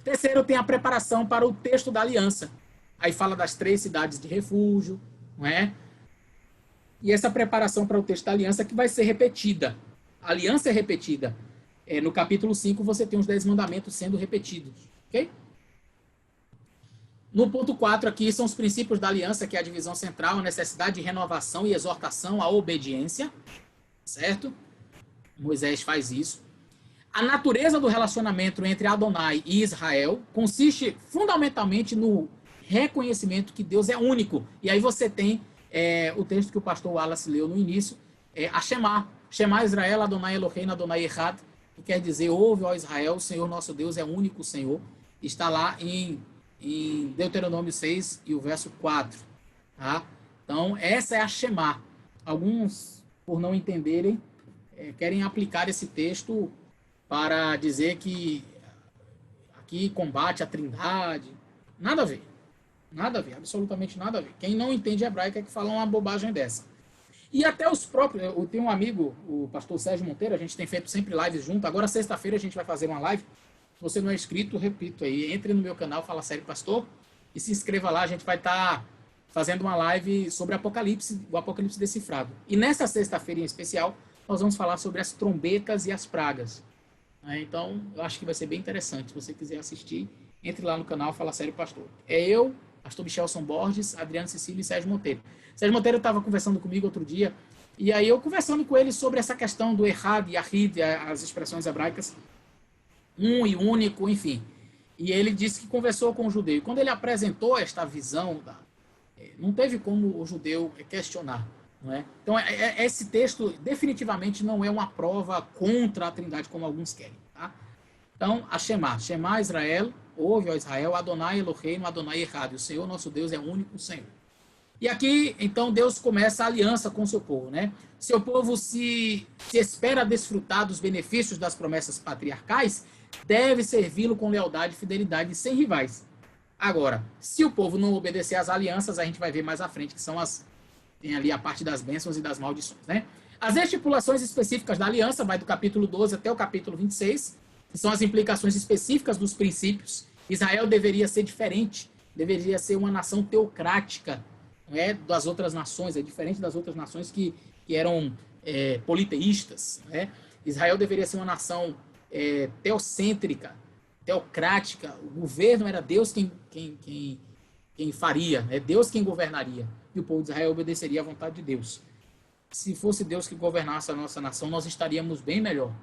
Terceiro, tem a preparação para o texto da aliança. Aí fala das 3 cidades de refúgio, não é? E essa preparação para o texto da aliança que vai ser repetida. A aliança é repetida. No capítulo 5 você tem os 10 mandamentos sendo repetidos, ok? No ponto 4 aqui são os princípios da aliança, que é a divisão central, a necessidade de renovação e exortação à obediência, certo? Moisés faz isso. A natureza do relacionamento entre Adonai e Israel consiste fundamentalmente no reconhecimento que Deus é único. E aí você tem o texto que o pastor Wallace leu no início, a Shema. Shema Israel, Adonai Eloheinu, Adonai Echad, que quer dizer, ouve, ó Israel, o Senhor nosso Deus é o único Senhor. Está lá em Deuteronômio 6 e o verso 4. Tá? Então, essa é a Shema. Alguns, por não entenderem, querem aplicar esse texto para dizer que aqui combate a trindade. Nada a ver. Nada a ver, absolutamente nada a ver. Quem não entende hebraico é que fala uma bobagem dessa. E até os próprios... Eu tenho um amigo, o pastor Sérgio Monteiro, a gente tem feito sempre lives junto. Agora, sexta-feira, a gente vai fazer uma live. Se você não é inscrito, repito aí, entre no meu canal, Fala Sério Pastor, e se inscreva lá. A gente vai estar fazendo uma live sobre Apocalipse, o Apocalipse decifrado. E nessa sexta-feira em especial, nós vamos falar sobre as trombetas e as pragas. Então, eu acho que vai ser bem interessante. Se você quiser assistir, entre lá no canal Fala Sério Pastor. É eu, pastor Michelson Borges, Adriano Cecílio e Sérgio Monteiro. Sérgio Monteiro estava conversando comigo outro dia, e aí eu conversando com ele sobre essa questão do errado e ahid, as expressões hebraicas, um e único, enfim. E ele disse que conversou com o judeu. Quando ele apresentou esta visão, não teve como o judeu questionar. Não é? Então, esse texto definitivamente não é uma prova contra a Trindade, como alguns querem. Tá? Então, a Shema. Shema Israel, ouve, ó Israel, Adonai Eloheinu, Adonai Echad. O Senhor, nosso Deus, é o único Senhor. E aqui, então, Deus começa a aliança com o seu povo. Né? Seu povo se espera desfrutar dos benefícios das promessas patriarcais, deve servi-lo com lealdade e fidelidade sem rivais. Agora, se o povo não obedecer às alianças, a gente vai ver mais à frente, que são tem ali a parte das bênçãos e das maldições, né? As estipulações específicas da aliança, vai do capítulo 12 até o capítulo 26, que são as implicações específicas dos princípios. Israel deveria ser diferente, deveria ser uma nação teocrática, não é das outras nações, é diferente das outras nações que eram politeístas, né? Israel deveria ser uma nação teocêntrica, teocrática. O governo era Deus quem faria, é Deus quem governaria, e o povo de Israel obedeceria à vontade de Deus. Se fosse Deus que governasse a nossa nação, nós estaríamos bem melhor.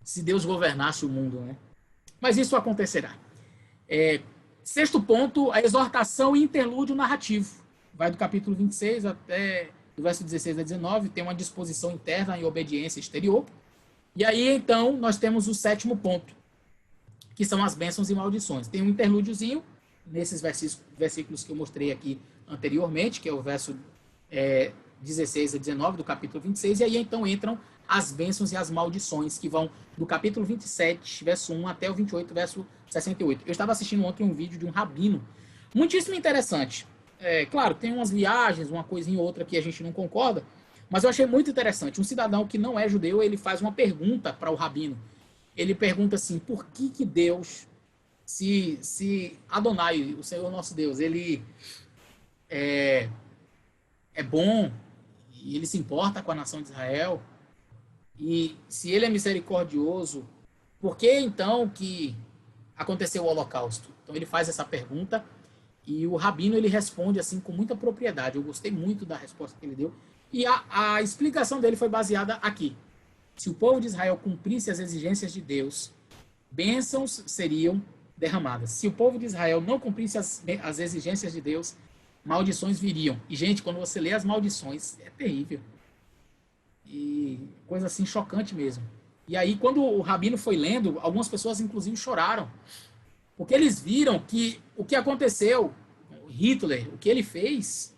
Se Deus governasse o mundo, né? Mas isso acontecerá. Sexto ponto, a exortação e interlúdio narrativo. Vai do capítulo 26 até do verso 16 a 19, tem uma disposição interna e obediência exterior. E aí, então, nós temos o sétimo ponto, que são as bênçãos e maldições. Tem um interlúdiozinho, nesses versículos que eu mostrei aqui anteriormente, que é o verso 16 a 19 do capítulo 26, e aí então entram as bênçãos e as maldições, que vão do capítulo 27, verso 1, até o 28, verso 68. Eu estava assistindo ontem um vídeo de um rabino, muitíssimo interessante. claro, tem umas viagens, uma coisinha ou outra que a gente não concorda, mas eu achei muito interessante. Um cidadão que não é judeu, ele faz uma pergunta para o rabino. Ele pergunta assim, por que Deus, se Adonai, o Senhor nosso Deus, ele é bom e ele se importa com a nação de Israel, e se ele é misericordioso, por que então que aconteceu o Holocausto? Então ele faz essa pergunta e o rabino ele responde assim com muita propriedade. Eu gostei muito da resposta que ele deu e a explicação dele foi baseada aqui. Se o povo de Israel cumprisse as exigências de Deus, bênçãos seriam derramadas. Se o povo de Israel não cumprisse as exigências de Deus, maldições viriam. E, gente, quando você lê as maldições, é terrível. E coisa assim chocante mesmo. E aí, quando o rabino foi lendo, algumas pessoas, inclusive, choraram. Porque eles viram que o que aconteceu, Hitler, o que ele fez,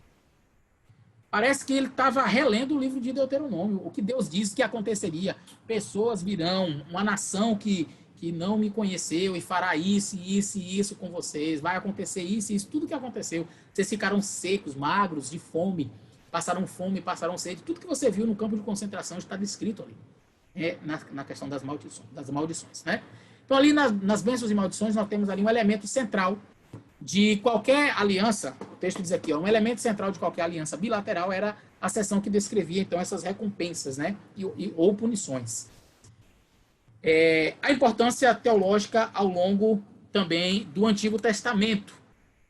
parece que ele estava relendo o livro de Deuteronômio. O que Deus diz que aconteceria. Pessoas virão, uma nação que não me conheceu e fará isso, isso e isso com vocês. Vai acontecer isso e isso. Tudo que aconteceu. Vocês ficaram secos, magros, de fome. Passaram fome, passaram sede. Tudo que você viu no campo de concentração está descrito ali. Na questão das maldições, né? Então, ali nas bênçãos e maldições, nós temos ali um elemento central de qualquer aliança. O texto diz aqui, um elemento central de qualquer aliança bilateral era a seção que descrevia, então, essas recompensas, né? Ou punições. A importância teológica ao longo também do Antigo Testamento.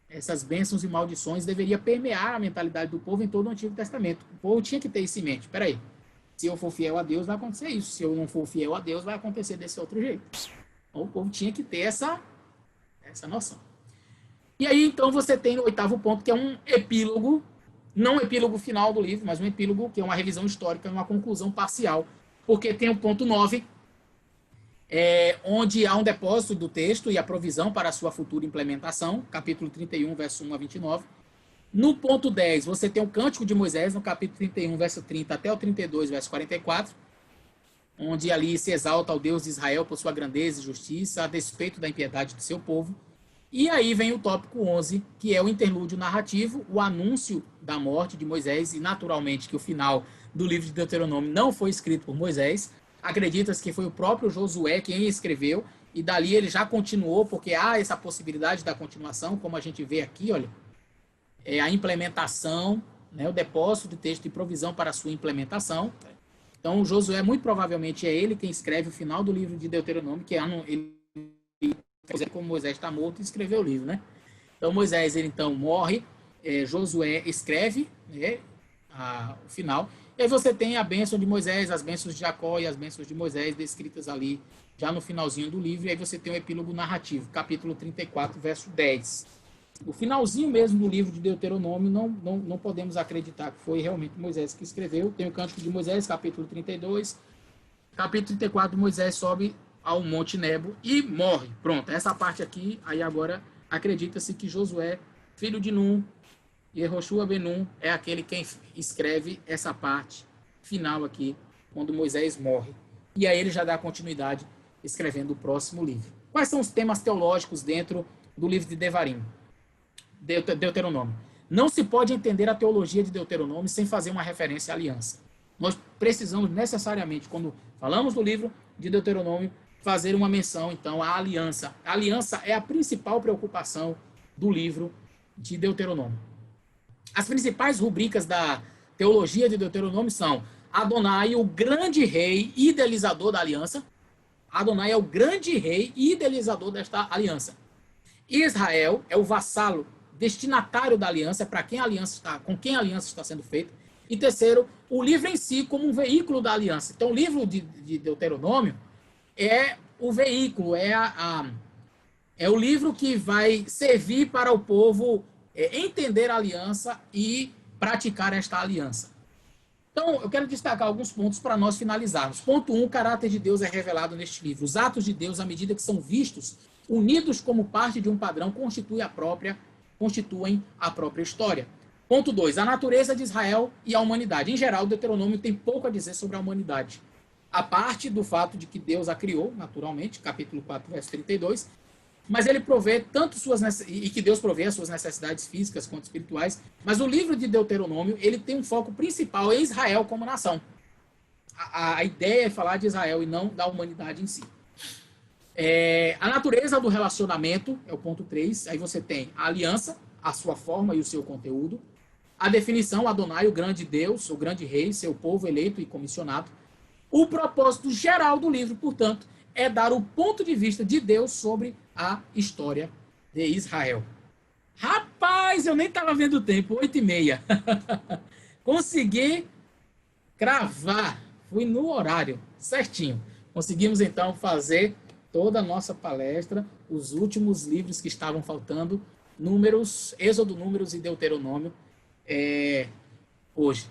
Essas bênçãos e maldições deveriam permear a mentalidade do povo em todo o Antigo Testamento. O povo tinha que ter isso em mente. Espera aí. Se eu for fiel a Deus, vai acontecer isso. Se eu não for fiel a Deus, vai acontecer desse outro jeito. Então, o povo tinha que ter essa noção. E aí, então, você tem o 8º ponto, que é um epílogo, não um epílogo final do livro, mas um epílogo que é uma revisão histórica, uma conclusão parcial, porque tem o ponto 9, onde há um depósito do texto e a provisão para a sua futura implementação, capítulo 31, verso 1 a 29. No ponto 10, você tem o Cântico de Moisés, no capítulo 31, verso 30 até o 32, verso 44, onde ali se exalta ao Deus de Israel por sua grandeza e justiça, a despeito da impiedade do seu povo. E aí vem o tópico 11, que é o interlúdio narrativo, o anúncio da morte de Moisés, e naturalmente que o final do livro de Deuteronômio não foi escrito por Moisés. Acredita-se que foi o próprio Josué quem escreveu, e dali ele já continuou, porque há essa possibilidade da continuação, como a gente vê aqui, olha, a implementação, né, o depósito de texto e provisão para a sua implementação. Então, Josué, muito provavelmente, é ele quem escreve o final do livro de Deuteronômio, que ele, como Moisés está morto, escreveu o livro, né? Então, Moisés, ele então morre, Josué escreve, né, o final, e aí você tem a bênção de Moisés, as bênçãos de Jacó e as bênçãos de Moisés descritas ali, já no finalzinho do livro, e aí você tem o epílogo narrativo, capítulo 34, verso 10. O finalzinho mesmo do livro de Deuteronômio, não podemos acreditar que foi realmente Moisés que escreveu. Tem o Cântico de Moisés, capítulo 32. Capítulo 34, Moisés sobe ao Monte Nebo e morre. Pronto, essa parte aqui, aí agora acredita-se que Josué, filho de Num, e Yehoshua ben-Nun é aquele quem escreve essa parte final aqui, quando Moisés morre. E aí ele já dá continuidade escrevendo o próximo livro. Quais são os temas teológicos dentro do livro de Devarim? Deuteronômio. Não se pode entender a teologia de Deuteronômio sem fazer uma referência à aliança. Nós precisamos necessariamente, quando falamos do livro de Deuteronômio, fazer uma menção, então, à aliança. A aliança é a principal preocupação do livro de Deuteronômio. As principais rubricas da teologia de Deuteronômio são Adonai, o grande rei idealizador da aliança. Adonai é o grande rei idealizador desta aliança. Israel é o vassalo destinatário da aliança, para quem a aliança está, com quem a aliança está sendo feita. E terceiro, o livro em si como um veículo da aliança. Então, o livro de Deuteronômio é o veículo, é o livro que vai servir para o povo entender a aliança e praticar esta aliança. Então, eu quero destacar alguns pontos para nós finalizarmos. Ponto 1, o caráter de Deus é revelado neste livro. Os atos de Deus, à medida que são vistos, unidos como parte de um padrão, constituem a própria história. Ponto 2, a natureza de Israel e a humanidade. Em geral, o Deuteronômio tem pouco a dizer sobre a humanidade. A parte do fato de que Deus a criou, naturalmente, capítulo 4, verso 32, mas ele provê tanto e que Deus provê as suas necessidades físicas quanto espirituais, mas o livro de Deuteronômio, ele tem um foco principal em Israel como nação. A ideia é falar de Israel e não da humanidade em si. A natureza do relacionamento é o ponto 3. Aí você tem a aliança, a sua forma e o seu conteúdo. A definição, Adonai, o grande Deus, o grande rei, seu povo eleito e comissionado. O propósito geral do livro, portanto, é dar o ponto de vista de Deus sobre a história de Israel. Rapaz, eu nem estava vendo o tempo, 8h30. Consegui cravar, fui no horário, certinho. Conseguimos, então, fazer toda a nossa palestra, os últimos livros que estavam faltando, Números, Êxodo, Números e Deuteronômio, hoje.